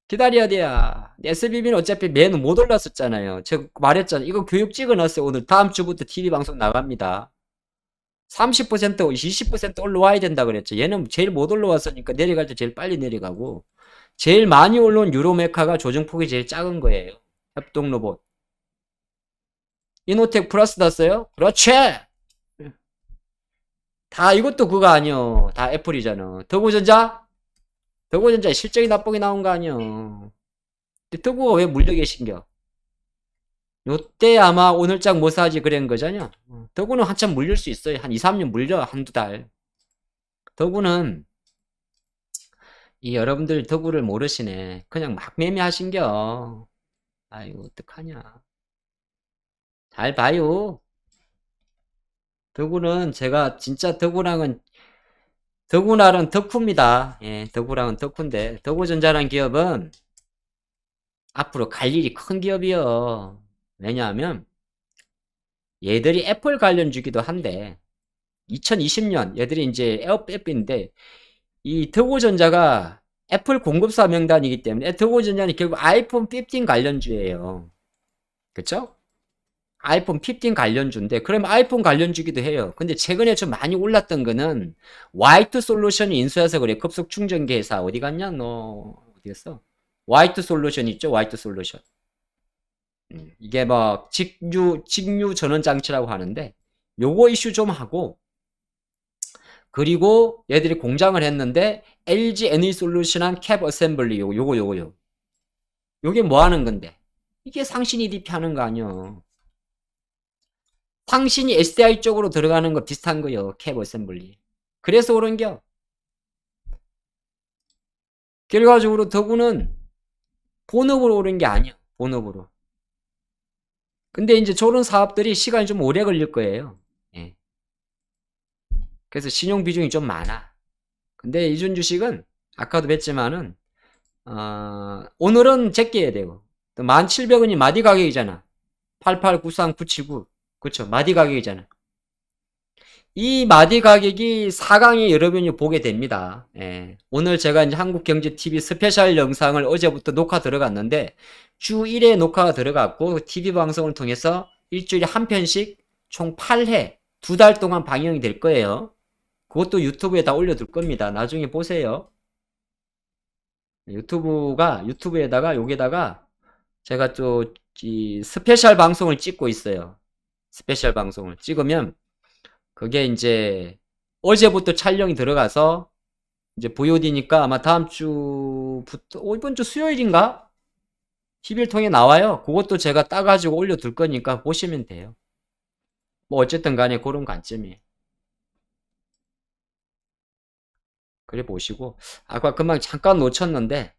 기다려야 돼야. SBB는 어차피 매는 못 올랐었잖아요. 제가 말했잖아요. 이거 교육 찍어놨어요. 오늘 다음 주부터 TV 방송 나갑니다. 30%, 20% 올라와야 된다 그랬죠. 얘는 제일 못 올라왔으니까 내려갈 때 제일 빨리 내려가고 제일 많이 올라온 유로메카가 조정폭이 제일 작은 거예요. 협동 로봇. 이노텍 플러스 났어요? 그렇지! 다 이것도 그거 아니요. 다 애플이잖아. 더구전자? 더구전자 실적이 나쁘게 나온 거 아니요. 근데 더구가 왜 물려 계신겨? 요때 아마 오늘장 못 사지 그런 거잖아. 더구는 한참 물릴 수 있어요. 한 2, 3년 물려. 한두 달. 더구는 이 여러분들 더구를 모르시네. 그냥 막 매매하신겨. 아이고 어떡하냐. 잘 봐요. 더구는 제가 진짜 더구나는 덕후입니다. 예, 더구랑은 덕후인데 더구전자란 기업은 앞으로 갈 일이 큰 기업이요. 왜냐하면 얘들이 애플 관련주기도 한데 2020년 얘들이 이제 애플인데 이 더구전자가 애플 공급사 명단이기 때문에 더구전자는 결국 아이폰 15 관련주예요. 그쵸? 아이폰 15 관련주인데 그러면 아이폰 관련주기도 해요. 근데 최근에 좀 많이 올랐던 거는 화이트 솔루션이 인수해서 그래. 급속 충전기 회사 어디 갔냐 너 어디 갔어? 화이트 솔루션 있죠? 화이트 솔루션. 이게 뭐 직류 전원 장치라고 하는데 요거 이슈 좀 하고 그리고 얘들이 공장을 했는데 LG 에너지솔루션한 캡 어셈블리 요거 요게 뭐 하는 건데 이게 상신이 DP 하는 거 아니야. 상신이 SDI 쪽으로 들어가는 거 비슷한 거요. 캡 어셈블리. 그래서 그런겨. 결과적으로 더구는 본업으로 오른 게 아니야. 본업으로. 근데 이제 저런 사업들이 시간이 좀 오래 걸릴 거예요. 예. 그래서 신용 비중이 좀 많아. 근데 이준 주식은 아까도 뵀지만은 오늘은 제껴야 되고 또 17,000원이 마디 가격이잖아. 8893979 그쵸 마디 가격이잖아. 이 마디 가격이 4강에 여러분이 보게 됩니다. 예. 오늘 제가 이제 한국경제TV 스페셜 영상을 어제부터 녹화 들어갔는데 주 1회 녹화가 들어갔고 TV 방송을 통해서 일주일에 한 편씩 총 8회 2달 동안 방영이 될 거예요. 그것도 유튜브에 다 올려둘 겁니다. 나중에 보세요. 유튜브에다가 여기다가 제가 또 이 스페셜 방송을 찍고 있어요. 스페셜 방송을 찍으면 그게 이제 어제부터 촬영이 들어가서 이제 VOD니까 아마 다음 주부터 이번 주 수요일인가? TV를 통해 나와요. 그것도 제가 따가지고 올려둘 거니까 보시면 돼요. 뭐 어쨌든 간에 그런 관점이에요. 그래 보시고 아까 금방 잠깐 놓쳤는데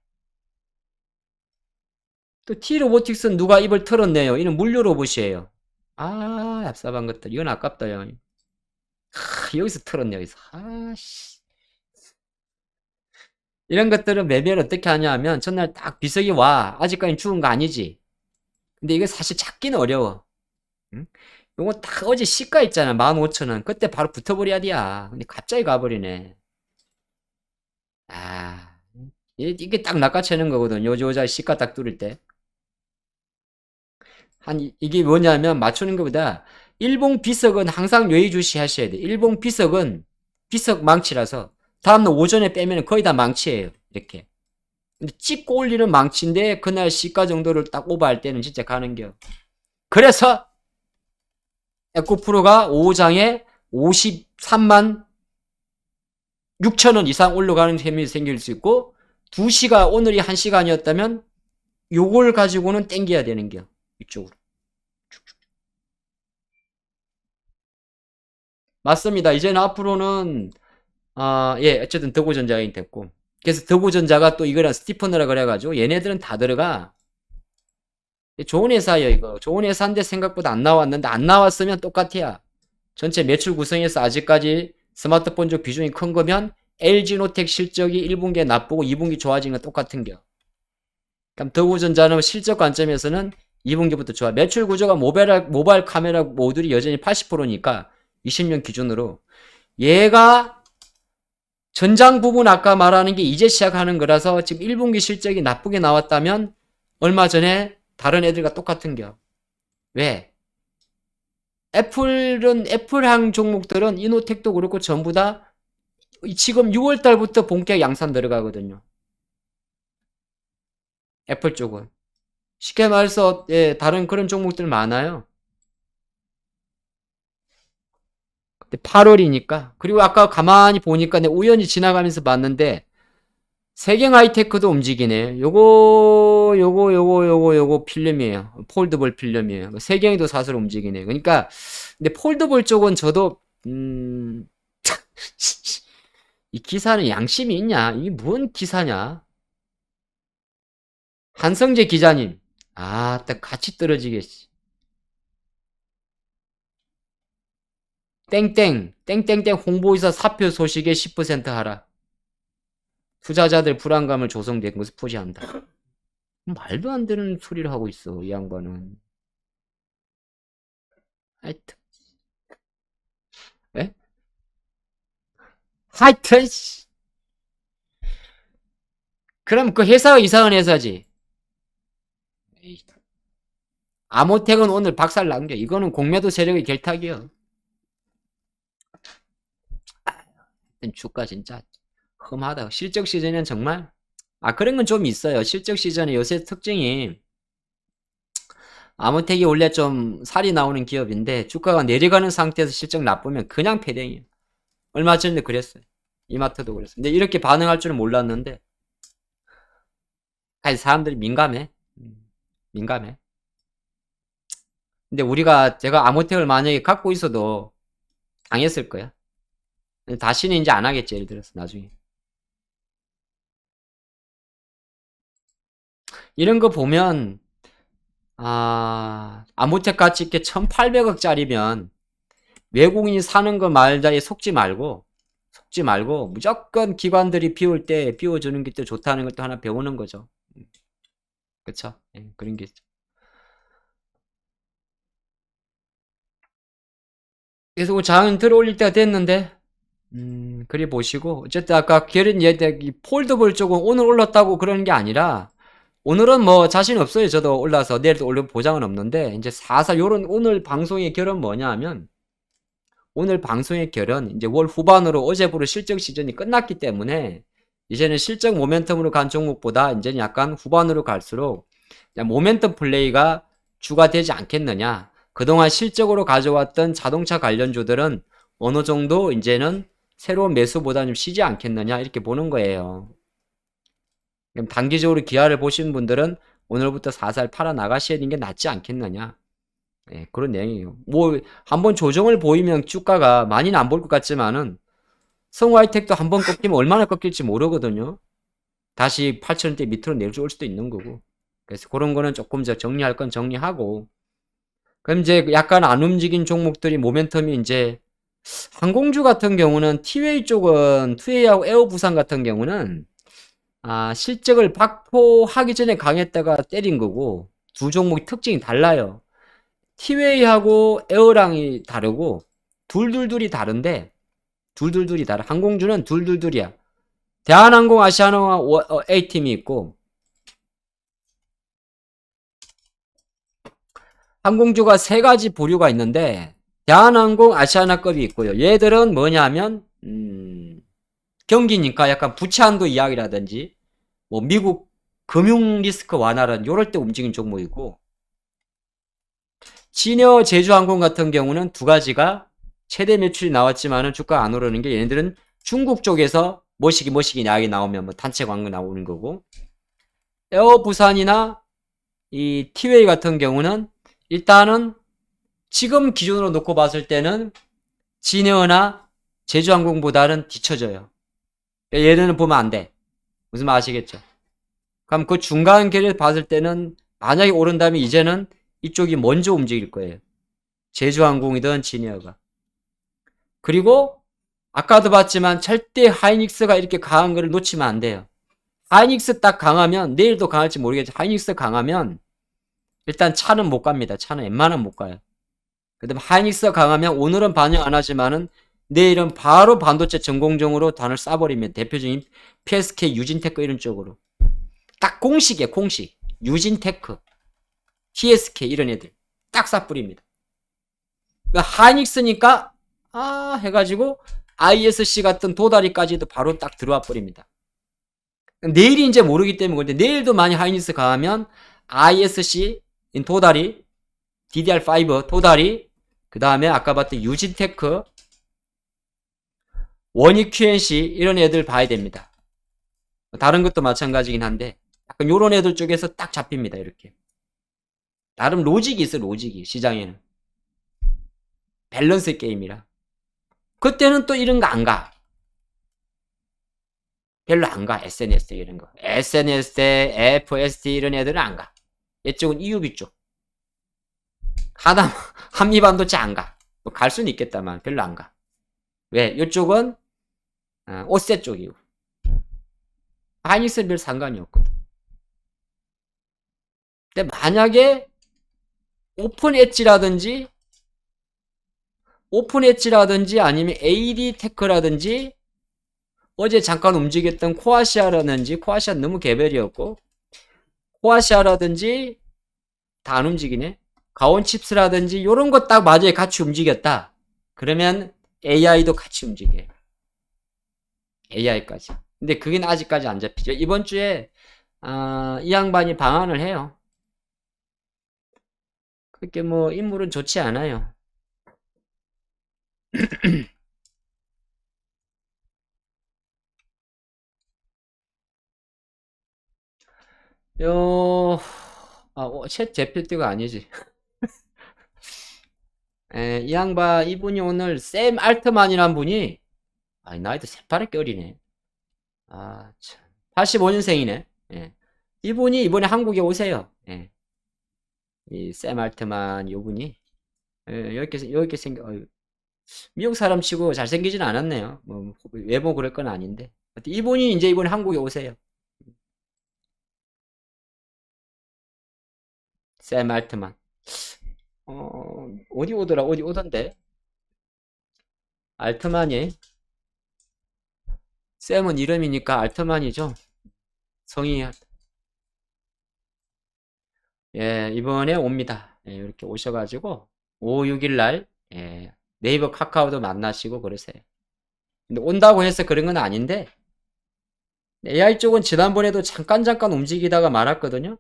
또 T로보틱스는 누가 입을 털었네요. 이는 물류 로봇이에요. 아 얍삽한 것들 이건 아깝다요. 여기서 털었네 여기서. 아씨 이런 것들은 매매를 어떻게 하냐 하면 전날 딱 비석이 와. 아직까지 죽은 거 아니지. 근데 이게 사실 찾기는 어려워. 응? 요거 딱 어제 시가 있잖아. 15,000원. 그때 바로 붙어버려야 돼야. 근데 갑자기 가버리네. 아, 이게 딱 낚아채는 거거든. 요자 시가 딱 뚫을 때. 이게 뭐냐면 맞추는 것보다 일봉 비석은 항상 예의주시 하셔야 돼. 일봉 비석은 비석 망치라서 다음날 오전에 빼면 거의 다 망치예요. 이렇게. 근데 찍고 올리는 망치인데 그날 시가 정도를 딱 오버할 때는 진짜 가는겨. 그래서 에코프로가 5장에 53만 6천원 이상 올라가는 셈이 생길 수 있고 2시가 오늘이 1시간이었다면 요걸 가지고는 땡겨야 되는겨. 이쪽으로. 맞습니다. 이제는 앞으로는 예, 어쨌든 더고전자가 됐고 그래서 더고전자가 또 이거랑 스티퍼너라 그래가지고 얘네들은 다 들어가. 좋은 회사예요 이거. 좋은 회사인데 생각보다 안 나왔는데 안 나왔으면 똑같아요. 전체 매출 구성에서 아직까지 스마트폰 쪽 비중이 큰 거면 LG노텍 실적이 1분기에 나쁘고 2분기 좋아지는 건 똑같은겨. 그럼 더고전자는 실적 관점에서는 2분기부터 좋아. 매출 구조가 모바일 카메라 모듈이 여전히 80%니까 20년 기준으로 얘가 전장 부분 아까 말하는 게 이제 시작하는 거라서 지금 1분기 실적이 나쁘게 나왔다면 얼마 전에 다른 애들과 똑같은겨. 왜? 애플항 종목들은 이노텍도 그렇고 전부 다 지금 6월 달부터 본격 양산 들어가거든요. 애플 쪽은. 쉽게 말해서 예, 다른 그런 종목들 많아요. 근데 8월이니까. 그리고 아까 가만히 보니까 내 우연히 지나가면서 봤는데 세경 하이테크도 움직이네. 요거 필름이에요. 폴더볼 필름이에요. 세경이도 사실 움직이네. 그러니까 근데 폴더볼 쪽은 저도 이 기사는 양심이 있냐? 이게 뭔 기사냐? 한성재 기자님. 딱 같이 떨어지겠지. 땡땡땡 홍보이사 사표 소식에 10% 하라. 투자자들 불안감을 조성된 것을 포시한다. 말도 안 되는 소리를 하고 있어, 이 양반은. 하여튼, 에? 하여튼, 그럼 그 회사가 이상한 회사지. 아모텍은 오늘 박살 난게, 이거는 공매도 세력의 결탁이요. 주가 진짜 험하다. 실적 시즌은 정말, 그런 건 좀 있어요. 실적 시즌에 요새 특징이, 아모텍이 원래 좀 살이 나오는 기업인데, 주가가 내려가는 상태에서 실적 나쁘면 그냥 패댕이에요. 얼마 전에 그랬어요. 이마트도 그랬어요. 근데 이렇게 반응할 줄은 몰랐는데, 사람들이 민감해. 민감해. 근데 제가 아모텍을 만약에 갖고 있어도 당했을 거야. 다시는 이제 안 하겠지, 예를 들어서, 나중에. 이런 거 보면 아무짝같이 이렇게 1800억짜리면 외국인이 사는 거 말자에 속지 말고 무조건 기관들이 비울 때 비워주는 게 또 좋다는 것도 하나 배우는 거죠. 그쵸? 예, 그런 게 있죠. 그래서 오늘 장 들어올릴 때가 됐는데, 그리 보시고, 어쨌든 아까 결은 이 폴더블 쪽은 오늘 올랐다고 그러는 게 아니라, 오늘은 뭐 자신 없어요. 저도 올라서 내일도 올려 보장은 없는데, 이제 사사 요런 오늘 방송의 결은 뭐냐 하면, 오늘 방송의 결은 이제 월 후반으로 어제부로 실적 시즌이 끝났기 때문에 이제는 실적 모멘텀으로 간 종목보다 이제는 약간 후반으로 갈수록 모멘텀 플레이가 주가 되지 않겠느냐. 그동안 실적으로 가져왔던 자동차 관련주들은 어느 정도 이제는 새로운 매수보다 좀 쉬지 않겠느냐 이렇게 보는 거예요. 그럼 단기적으로 기아를 보시는 분들은 오늘부터 살살 팔아 나가셔야 되는 게 낫지 않겠느냐. 예, 그런 내용이에요. 뭐 한번 조정을 보이면 주가가 많이는 안 볼 것 같지만은 성우하이텍도 한번 꺾이면 얼마나 꺾일지 모르거든요. 다시 8,000원대 밑으로 내려올 수도 있는 거고. 그래서 그런 거는 조금 더 정리할 건 정리하고. 그럼 이제 약간 안 움직인 종목들이 모멘텀이 이제 항공주 같은 경우는 티웨이 쪽은 투웨이하고 에어부산 같은 경우는 실적을 확보하기 전에 강했다가 때린 거고 두 종목이 특징이 달라요. 티웨이하고 에어랑이 다르고 둘둘둘이 다른데 둘둘둘이 다르. 항공주는 둘둘둘이야. 대한항공, 아시아나와 A팀이 있고 항공주가 세 가지 부류가 있는데 대한항공, 아시아나급이 있고요. 얘들은 뭐냐면 경기니까 약간 부채한도 이야기라든지 뭐 미국 금융 리스크 완화라든지 요럴 때 움직인 종목이고 진여 제주항공 같은 경우는 두 가지가 최대 매출이 나왔지만은 주가 안 오르는 게 얘네들은 중국 쪽에서 뭐시기 약이 나오면 뭐 단체 광고 나오는 거고 에어부산이나 이 티웨이 같은 경우는 일단은 지금 기준으로 놓고 봤을 때는 진에어나 제주항공보다는 뒤처져요. 얘네는 보면 안 돼. 무슨 말 아시겠죠? 그럼 그 중간 계를 봤을 때는 만약에 오른다면 이제는 이쪽이 먼저 움직일 거예요. 제주항공이든 진에어가. 그리고 아까도 봤지만 절대 하이닉스가 이렇게 강한 거를 놓치면 안 돼요. 하이닉스 딱 강하면 내일도 강할지 모르겠지만 하이닉스 강하면 일단 차는 못 갑니다. 차는 웬만하면 못 가요. 그 다음에 하이닉스가 강하면 오늘은 반영 안 하지만은 내일은 바로 반도체 전공정으로 단을 쏴버리면 대표적인 PSK, 유진테크 이런 쪽으로 딱 공식이에요. 공식. 유진테크, TSK 이런 애들 딱 쏴뿌립니다. 그러니까 하이닉스니까 해가지고 ISC 같은 도다리까지도 바로 딱 들어와 버립니다. 내일이 이제 모르기 때문에 그런데 내일도 많이 하이닉스 강하면 ISC 도다리, DDR5 도다리, 그 다음에 아까 봤던 유진테크, 원익 QNC 이런 애들 봐야 됩니다. 다른 것도 마찬가지긴 한데 약간 요런 애들 쪽에서 딱 잡힙니다. 이렇게 나름 로직이 있어. 로직이 시장에는 밸런스 게임이라 그때는 또 이런 거 안 가. 별로 안 가. SNS 이런 거. SNS에 FST 이런 애들은 안 가. 이쪽은 EUV 쪽. 한미반도체 안 가. 뭐 갈 수는 있겠다만 별로 안 가. 왜? 이쪽은 오셋 쪽이고. 하이닉스는 별 상관이 없거든. 근데 만약에 오픈 엣지라든지 아니면 AD테크라든지 어제 잠깐 움직였던 코아시아라든지 코아시아 너무 개별이었고 코아시아라든지 다 안 움직이네. 가온칩스라든지 요런 거 딱 맞아요. 같이 움직였다. 그러면 AI도 같이 움직여요. AI까지. 근데 그게 아직까지 안 잡히죠. 이번 주에 이 양반이 방한을 해요. 그렇게 뭐 인물은 좋지 않아요. 챗 GPT가 아니지. 이 양반, 이분이 오늘, 샘 알트만이란 분이, 나이도 새파랗게 어리네. 참. 85년생이네. 예. 이분이 이번에 한국에 오세요. 예. 이 샘 알트만 요분이 이렇게 미국 사람 치고 잘생기진 않았네요. 뭐 외모 그럴 건 아닌데 이분이 이제 이번에 한국에 오세요. 샘 알트만 어디 오더라 어디 오던데 알트만이 샘은 이름이니까 알트만이죠. 성이 예 이번에 옵니다. 예, 이렇게 오셔가지고 5, 6일 날 예, 네이버 카카오도 만나시고 그러세요. 근데 온다고 해서 그런 건 아닌데 AI 쪽은 지난번에도 잠깐 움직이다가 말았거든요.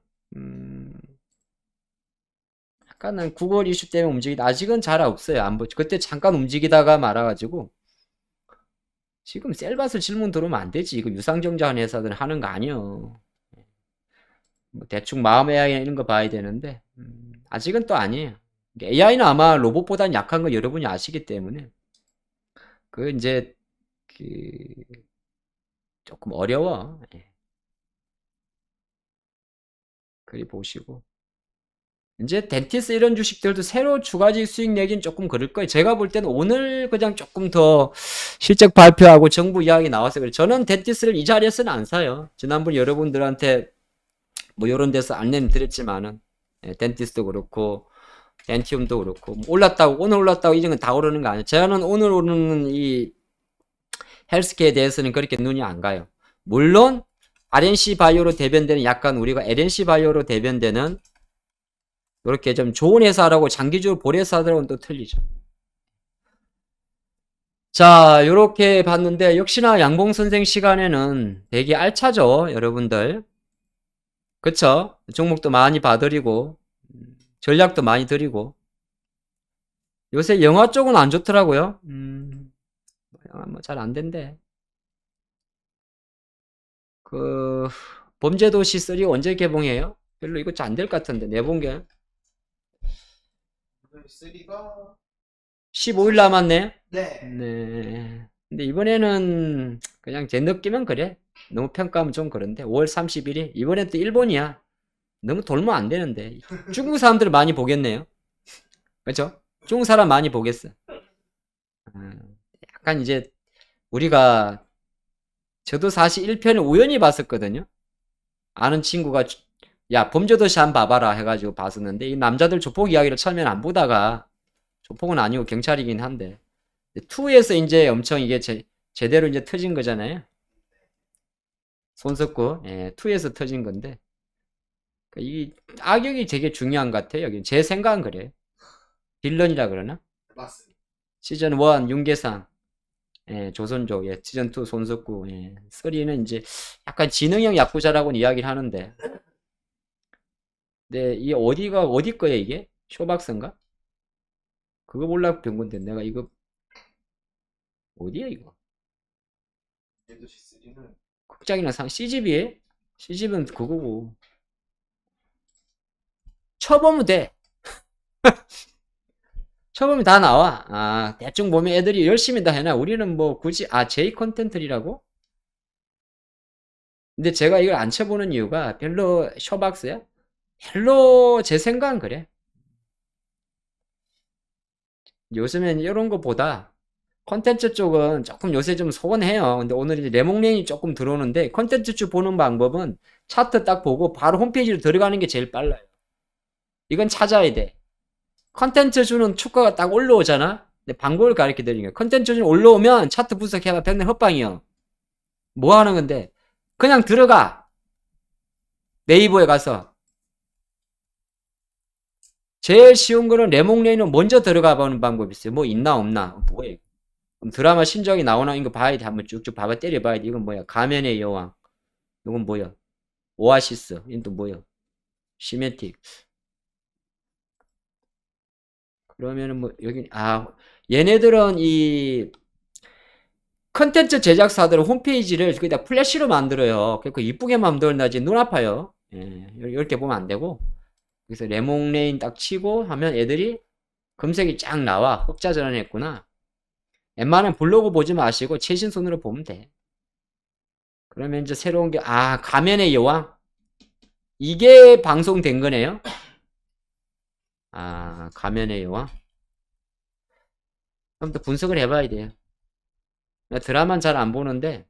약간은 구글 이슈 때문에 움직이다 아직은 잘 없어요. 안 보죠. 그때 잠깐 움직이다가 말아가지고 지금 셀밭을 질문 들어오면 안 되지. 이거 유상증자한 회사들은 하는 거 아니요. 뭐 대충 마음 AI 이런 거 봐야 되는데 아직은 또 아니에요. AI는 아마 로봇보다는 약한 거 여러분이 아시기 때문에 그 이제 그 조금 어려워. 예. 그리 보시고 이제 덴티스 이런 주식들도 새로 주가지 수익 내긴 조금 그럴 거예요. 제가 볼 때는 오늘 그냥 조금 더 실적 발표하고 정부 이야기 나와서 그래요. 저는 덴티스를 이 자리에서는 안 사요. 지난번 여러분들한테 뭐 이런 데서 안내는 드렸지만은 예, 덴티스도 그렇고 덴티움도 그렇고 뭐 올랐다고 오늘 올랐다고 이런 건 다 오르는 거 아니에요. 저는 오늘 오르는 이 헬스케어에 대해서는 그렇게 눈이 안 가요. 물론 RNC 바이오로 대변되는 약간 우리가 LNC 바이오로 대변되는 이렇게 좀 좋은 회사라고 장기적으로 볼 회사들하고는 또 틀리죠. 자, 이렇게 봤는데 역시나 양봉 선생 시간에는 되게 알차죠, 여러분들. 그쵸? 종목도 많이 봐드리고 전략도 많이 드리고 요새 영화 쪽은 안 좋더라고요. 뭐 잘 안 된대. 그 범죄도시 3 언제 개봉해요? 별로 이거 잘 안 될 것 같은데 내본 게 3가 15일 남았네. 네. 네. 근데 이번에는 그냥 제 느낌은 그래. 너무 평가하면 좀 그런데 5월 30일이 이번엔 또 일본이야. 너무 돌면 안 되는데 중국 사람들 많이 보겠네요. 그렇죠? 중국 사람 많이 보겠어. 약간 이제 우리가 저도 사실 1편을 우연히 봤었거든요. 아는 친구가 야 범죄도시 한번 봐봐라 해가지고 봤었는데 이 남자들 조폭 이야기를 처음에는 안 보다가 조폭은 아니고 경찰이긴 한데 2에서 이제 엄청 이게 제대로 이제 터진 거잖아요. 손석구 2에서 터진 건데 이 악역이 되게 중요한 것 같아요. 여기 제 생각은 그래요. 빌런이라 그러나? 맞습니다. 시즌 1 윤계상 조선족 시즌 2 손석구 3는 이제 약간 지능형 야쿠자라고는 이야기를 하는데 근데 이 어디 거야 이게? 쇼박스인가? 그거 몰라 본 건데 내가 이거 어디야 이거? 덴도시 3는 극장이나 CGV에? CGV는 그거고 쳐보면 돼. 쳐보면 다 나와. 아 대충 보면 애들이 열심히 다 해놔. 우리는 뭐 굳이 J 컨텐츠라고? 근데 제가 이걸 안 쳐보는 이유가 별로 쇼박스야? 별로 제 생각은 그래. 요즘엔 이런 거보다 컨텐츠 쪽은 조금 요새 좀 소원해요. 근데 오늘 이제 레몽랭이 조금 들어오는데 컨텐츠 쪽 보는 방법은 차트 딱 보고 바로 홈페이지로 들어가는 게 제일 빨라요. 이건 찾아야 돼. 컨텐츠 주는 축가가 딱 올라오잖아. 근데 방법을 가르쳐 드리는 거야. 컨텐츠 주 올라오면 차트 분석해봐. 백날 헛방이요. 뭐 하는 건데? 그냥 들어가. 네이버에 가서. 제일 쉬운 거는 레몽레이는 먼저 들어가 보는 방법이 있어요. 뭐 있나 없나. 뭐예요? 그럼 드라마 신작이 나오나 이거 봐야 돼. 한번 쭉쭉 봐봐 때려봐야 돼. 이건 뭐야? 가면의 여왕. 이건 뭐야? 오아시스. 이건 또 뭐야? 시메틱. 그러면은 뭐 여기 얘네들은 이 컨텐츠 제작사들은 홈페이지를 그냥 플래시로 만들어요. 그러니까 이쁘게 만들어야지 눈 아파요. 이렇게 보면 안 되고. 그래서 레몽레인 딱 치고 하면 애들이 검색이 쫙 나와. 흑자 전환했구나. 웬만하면 블로그 보지 마시고 최신 손으로 보면 돼. 그러면 이제 새로운 게 가면의 여왕. 이게 방송된 거네요. 아, 가면의 여왕. 그럼 또 분석을 해봐야 돼요. 나 드라마는 잘 안 보는데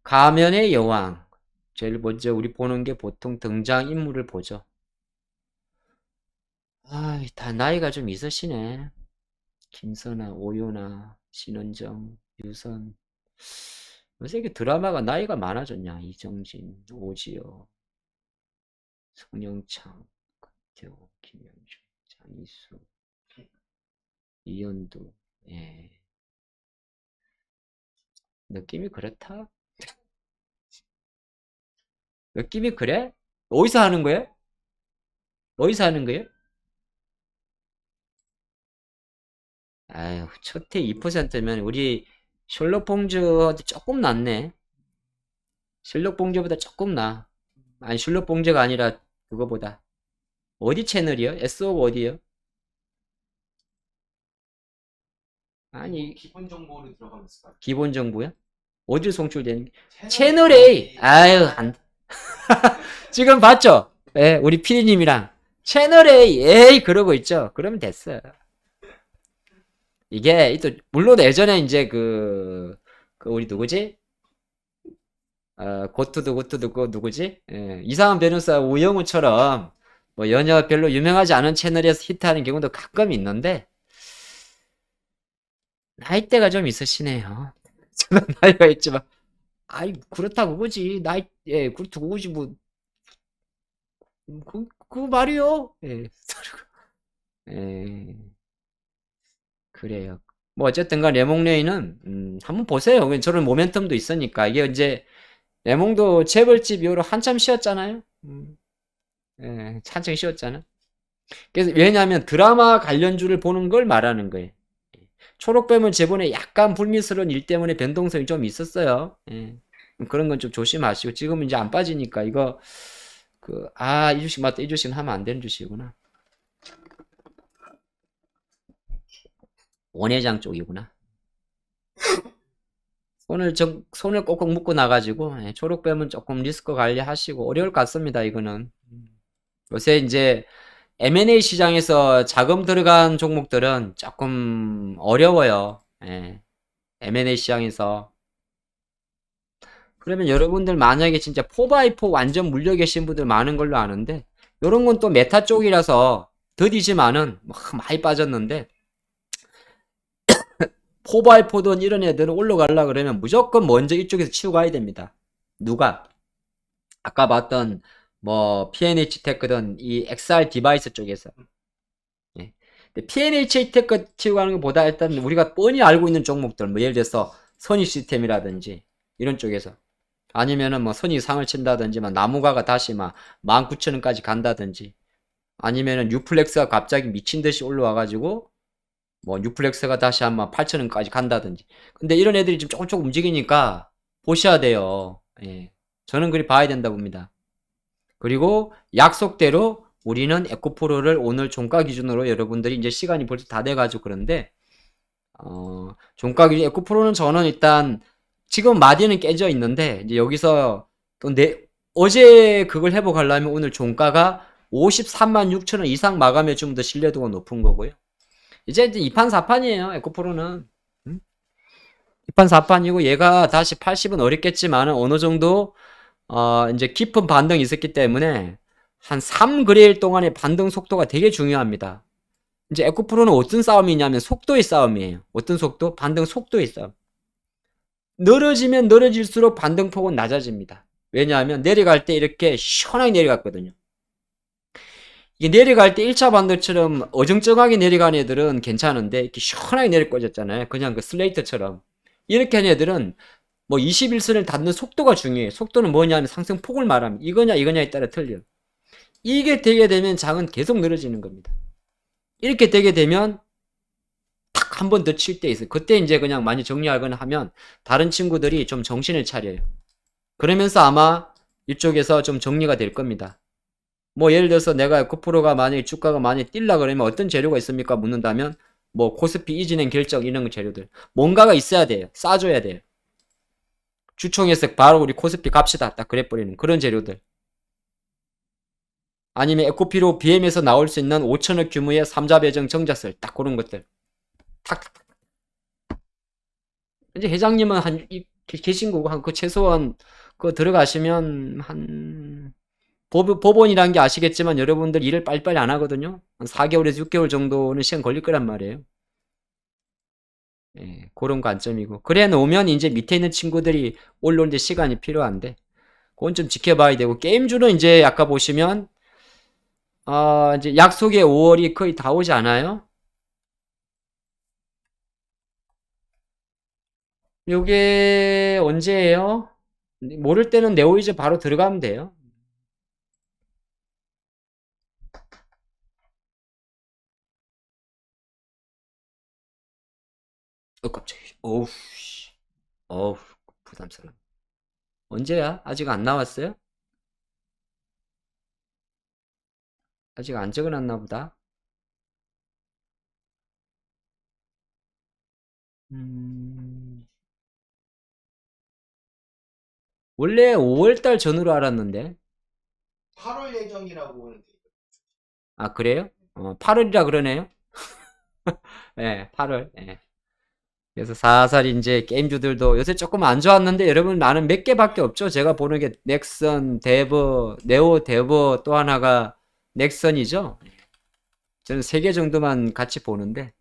가면의 여왕. 제일 먼저 우리 보는 게 보통 등장인물을 보죠. 아, 다 나이가 좀 있으시네. 김선아, 오요나, 신은정, 유선. 요새 이게 드라마가 나이가 많아졌냐? 이정진, 오지호, 송영창, 박태호, 김영주, 장이수, 이현두. 예. 느낌이 그렇다? 느낌이 그래? 어디서 하는 거야? 어디서 하는 거예요? 아유, 첫해 2%면 우리 셜록 홈즈한테 조금 낫네. 셜록 홈즈보다 조금 나. 아니, 셜록 홈즈가 아니라 그거보다. 어디 채널이요? SO 어디요? 아니, 기본 정보를 들어가면서 봐요. 기본 정보야? 어디로 송출되는 게? 채널 A. 아유, 안. 지금 봤죠? 예, 우리 피디님이랑 채널 A, 에이 그러고 있죠. 그러면 됐어요. 이게 또 물론 예전에 이제 그 우리 누구지? 고투도 그 누구지? 예, 이상한 변호사 우영우처럼 뭐 연여 별로 유명하지 않은 채널에서 히트하는 경우도 가끔 있는데 나이대가 좀 있으시네요. 저는 나이가 있지만 아이 그렇다 그거지. 나이 예 그렇다 그거지 뭐 그 말이요. 예. 예. 그래요. 뭐 어쨌든 간 레몽레이는 한번 보세요. 저런 모멘텀도 있으니까 이게 이제 레몽도 재벌집 이후로 한참 쉬었잖아요. 예, 한참 쉬었잖아. 그래서 왜냐하면 드라마 관련주를 보는 걸 말하는 거예요. 초록뱀은 저번에 약간 불미스러운 일 때문에 변동성이 좀 있었어요. 예. 그런 건 좀 조심하시고 지금은 이제 안 빠지니까 이거 이 주식 맞다. 이 주식은 하면 안 되는 주식이구나. 원회장 쪽이구나. 손을 꼭꼭 묶고 나가지고 예, 초록뱀은 조금 리스크 관리하시고 어려울 것 같습니다. 이거는 요새 이제 M&A 시장에서 자금 들어간 종목들은 조금 어려워요. 예, M&A 시장에서 그러면 여러분들 만약에 진짜 4x4 완전 물려 계신 분들 많은 걸로 아는데 요런 건 또 메타 쪽이라서 더디지만은 많이 빠졌는데 4x4든 이런 애들은 올라가려고 그러면 무조건 먼저 이쪽에서 치고 가야 됩니다. 누가? 아까 봤던 뭐 P&H 테크든 이 XR 디바이스 쪽에서 예. P&H 테크 치고 가는 것보다 일단 우리가 뻔히 알고 있는 종목들 뭐 예를 들어서 선희 시스템이라든지 이런 쪽에서 아니면은 뭐 선희 상을 친다든지 막 나무가가 다시 막 19,000원까지 간다든지 아니면은 뉴플렉스가 갑자기 미친 듯이 올라와가지고 뭐 뉴플렉스가 다시 한 8,000원까지 간다든지 근데 이런 애들이 지금 조금 움직이니까 보셔야 돼요. 예. 저는 그리 봐야 된다 봅니다. 그리고 약속대로 우리는 에코프로를 오늘 종가 기준으로 여러분들이 이제 시간이 벌써 다 돼가지고 그런데 종가 기준 에코프로는 저는 일단 지금 마디는 깨져 있는데 이제 여기서 또 어제 그걸 회복하려면 오늘 종가가 53만 6천 원 이상 마감해 주면 더 신뢰도가 높은 거고요. 이제 2판 4판이에요 에코프로는. 2판 4판이고 얘가 다시 80은 어렵겠지만 어느 정도 이제 깊은 반등이 있었기 때문에 한 3그레일 동안의 반등 속도가 되게 중요합니다. 이제 에코프로는 어떤 싸움이냐면 속도의 싸움이에요. 어떤 속도? 반등 속도의 싸움. 늘어지면 늘어질수록 반등폭은 낮아집니다. 왜냐하면 내려갈 때 이렇게 시원하게 내려갔거든요. 이게 내려갈 때 1차 반등처럼 어정쩡하게 내려간 애들은 괜찮은데 이렇게 시원하게 내려 꺼졌잖아요. 그냥 그 슬레이트처럼. 이렇게 한 애들은 뭐 21선을 닿는 속도가 중요해요. 속도는 뭐냐면 상승폭을 말합니다. 이거냐에 따라 틀려요. 이게 되게 되면 장은 계속 늘어지는 겁니다. 이렇게 되게 되면 탁 한 번 더 칠 때 있어요. 그때 이제 그냥 많이 정리하거나 하면 다른 친구들이 좀 정신을 차려요. 그러면서 아마 이쪽에서 좀 정리가 될 겁니다. 뭐 예를 들어서 내가 코프로가 만약에 주가가 많이 뛸라 그러면 어떤 재료가 있습니까? 묻는다면 뭐 코스피 이진행 결정 이런 재료들 뭔가가 있어야 돼요. 싸줘야 돼요. 주총에서 바로 우리 코스피 갑시다. 딱 그래버리는 그런 재료들. 아니면 에코피로 BM에서 나올 수 있는 5천억 규모의 3자 배정 정자설. 딱 그런 것들. 탁탁탁. 이제 회장님은 계신 거고, 그 최소한, 그거 들어가시면, 법원이란 게 아시겠지만 여러분들 일을 빨리빨리 안 하거든요. 한 4개월에서 6개월 정도는 시간 걸릴 거란 말이에요. 예, 그런 관점이고. 그래 놓으면 이제 밑에 있는 친구들이 올라오는데 시간이 필요한데, 그건 좀 지켜봐야 되고, 게임주는 이제 아까 보시면, 이제 약속의 5월이 거의 다 오지 않아요? 요게 언제예요? 모를 때는 네오이즈 바로 들어가면 돼요. 깜짝이야. 어우, 씨. 어우, 부담스러워. 언제야? 아직 안 나왔어요? 아직 안 적어놨나 보다. 음, 원래 5월달 전후로 알았는데. 8월 예정이라고 하는데. 아, 그래요? 8월이라 그러네요. 예, 8월. 예. 그래서 살살 이제 게임주들도 요새 조금 안 좋았는데 여러분 나는 몇 개밖에 없죠. 제가 보는 게 넥슨, 데브, 네오 데브 또 하나가 넥슨이죠. 저는 3개 정도만 같이 보는데.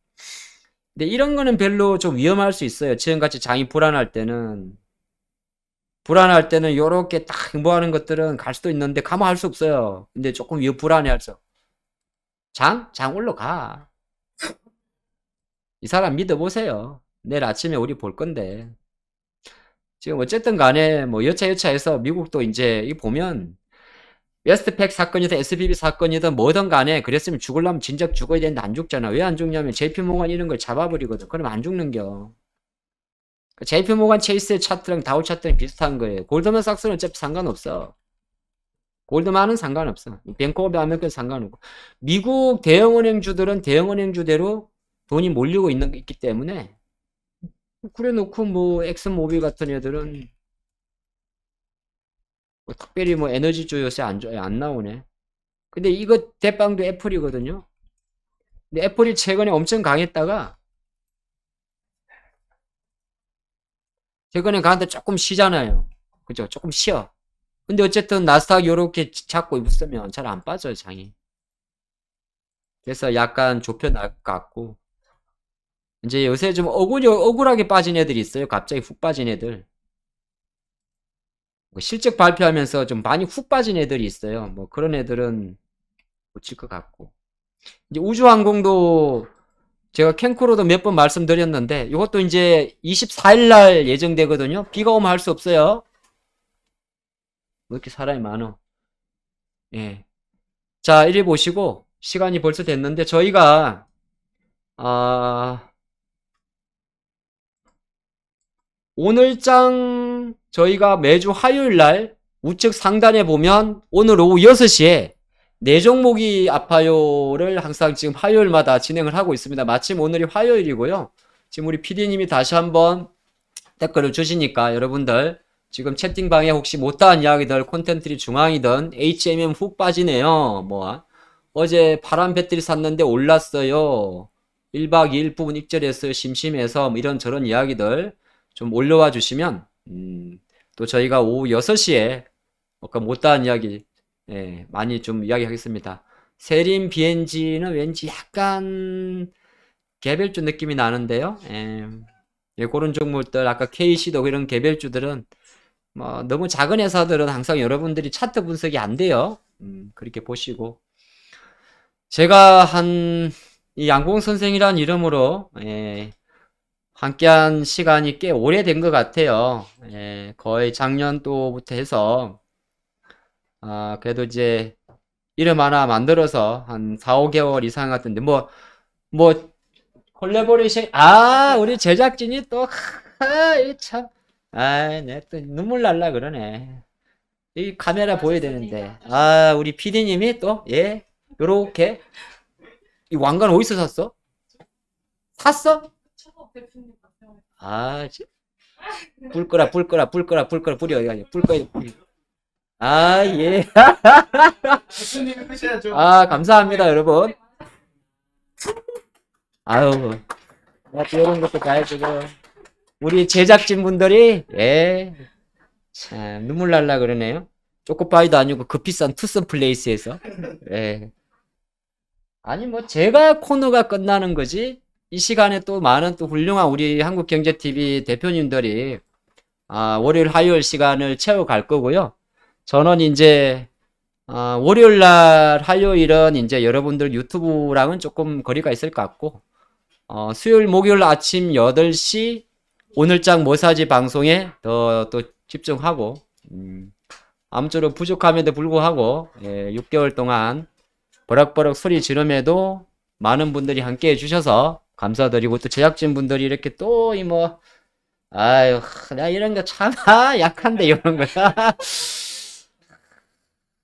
근데 이런 거는 별로 좀 위험할 수 있어요. 지금같이 장이 불안할 때는 요렇게 딱 행보하는 것들은 갈 수도 있는데 가면 할 수 없어요. 근데 조금 불안해할 수. 장 올라가. 이 사람 믿어보세요. 내일 아침에 우리 볼 건데. 지금 어쨌든 간에 뭐 여차여차해서 미국도 이제 이 보면 웨스트팩 사건이든 SBB 사건이든 뭐든 간에 그랬으면 죽으려면 진작 죽어야 되는데 안 죽잖아. 왜 안 죽냐면 JP모건 이런 걸 잡아버리거든. 그럼 안 죽는겨. JP모건 체이스의 차트랑 다우 차트랑 비슷한 거예요. 골드만삭스는 어차피 상관없어. 골드만은 상관없어. 뱅크 오브 아메리카는 상관없고. 미국 대형은행주들은 대형은행주대로 돈이 몰리고 있기 때문에 그래 놓고 뭐 엑슨모빌 같은 애들은 뭐 특별히 뭐 에너지주 요새 안 나오네. 근데 이거 대빵도 애플이거든요. 근데 애플이 최근에 엄청 강했다가 최근에 강한데 조금 쉬잖아요. 그죠? 조금 쉬어. 근데 어쨌든 나스닥 요렇게 잡고 있으면 잘 안 빠져요, 장이. 그래서 약간 좁혀날 것 같고. 이제 요새 좀 억울하게 빠진 애들이 있어요. 갑자기 훅 빠진 애들. 뭐 실적 발표하면서 좀 많이 훅 빠진 애들이 있어요. 뭐 그런 애들은 고칠 것 같고. 이제 우주항공도 제가 캔코로도 몇 번 말씀드렸는데 이것도 이제 24일 날 예정되거든요. 비가 오면 할 수 없어요. 왜 이렇게 사람이 많어? 예. 자, 이리 보시고 시간이 벌써 됐는데 저희가 아, 오늘장 저희가 매주 화요일 날 우측 상단에 보면 오늘 오후 6시에 네 종목이 아파요를 항상 지금 화요일마다 진행을 하고 있습니다. 마침 오늘이 화요일이고요. 지금 우리 PD님이 다시 한번 댓글을 주시니까 여러분들 지금 채팅방에 혹시 못다한 이야기들 콘텐츠리 중앙이든 HMM 훅 빠지네요. 뭐 어제 파란 배터리 샀는데 올랐어요. 1박 2일 부분 익절했어요. 심심해서 뭐 이런저런 이야기들 좀 올려와 주시면 또 저희가 오후 6시에 못다한 이야기 많이 좀 이야기하겠습니다. 세림 BNG는 왠지 약간 개별주 느낌이 나는데요. 그런 종목들 아까 KC도 이런 개별주들은 뭐 너무 작은 회사들은 항상 여러분들이 차트 분석이 안 돼요. 그렇게 보시고 제가 이 양봉 선생이란 이름으로 함께한 시간이 꽤 오래된 것 같아요. 거의 작년도부터 해서 그래도 이제 이름 하나 만들어서 한 4, 5개월 이상 같은데 뭐 콜라보레이션 우리 제작진이 또 참 내 또 눈물 날라 그러네. 이 카메라 보여야 되는데 우리 PD님이 또 요렇게 이 왕관 어디서 샀어? 샀어? 초보 대표님 같아요. 아, 불 끄라, 불 끄라, 불 끄라, 불 끄라, 불이 어디 가냐? 불 꺼야 돼. 아, 예. 교수님 끄셔야죠. 아, 감사합니다, 여러분. 아유, 나 또 이런 것도 다 해주고. 우리 제작진 분들이, 예. 참, 눈물 날라 그러네요. 초코파이도 아니고 그 비싼 투썸 플레이스에서. 예. 아니, 뭐, 제가 코너가 끝나는 거지. 이 시간에 또 많은 또 훌륭한 우리 한국경제TV 대표님들이, 월요일, 화요일 시간을 채워갈 거고요. 저는 이제, 월요일 날, 화요일은 이제 여러분들 유튜브랑은 조금 거리가 있을 것 같고, 수요일, 목요일 아침 8시 오늘장 뭐 사지 방송에 더 또 집중하고, 아무쪼록 부족함에도 불구하고, 6개월 동안 버럭버럭 소리 지름에도 많은 분들이 함께 해주셔서 감사드리고, 또 제작진 분들이 이렇게 또 이 뭐, 아유, 나 이런 거 참, 약한데, 이런 거.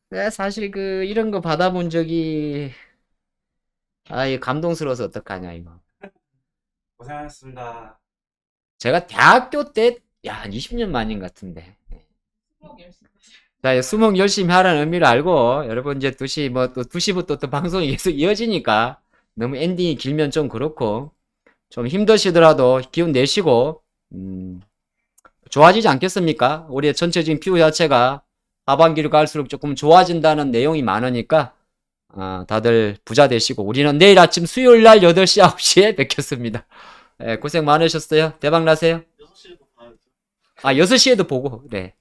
내가 사실 이런 거 받아본 적이, 이 감동스러워서 어떡하냐, 이거. 고생하셨습니다. 제가 대학교 때, 한 20년 만인 것 같은데. 자, 수목 열심히 하라는 의미를 알고, 여러분 이제 2시, 또 2시부터 또 방송이 계속 이어지니까, 너무 엔딩이 길면 좀 그렇고, 좀 힘드시더라도 기운 내시고, 좋아지지 않겠습니까? 우리의 전체적인 피부 자체가 하반기로 갈수록 조금 좋아진다는 내용이 많으니까, 다들 부자 되시고, 우리는 내일 아침 수요일 날 8시, 9시에 뵙겠습니다. 고생 많으셨어요. 대박 나세요. 6시에도 봐야죠. 6시에도 보고, 네.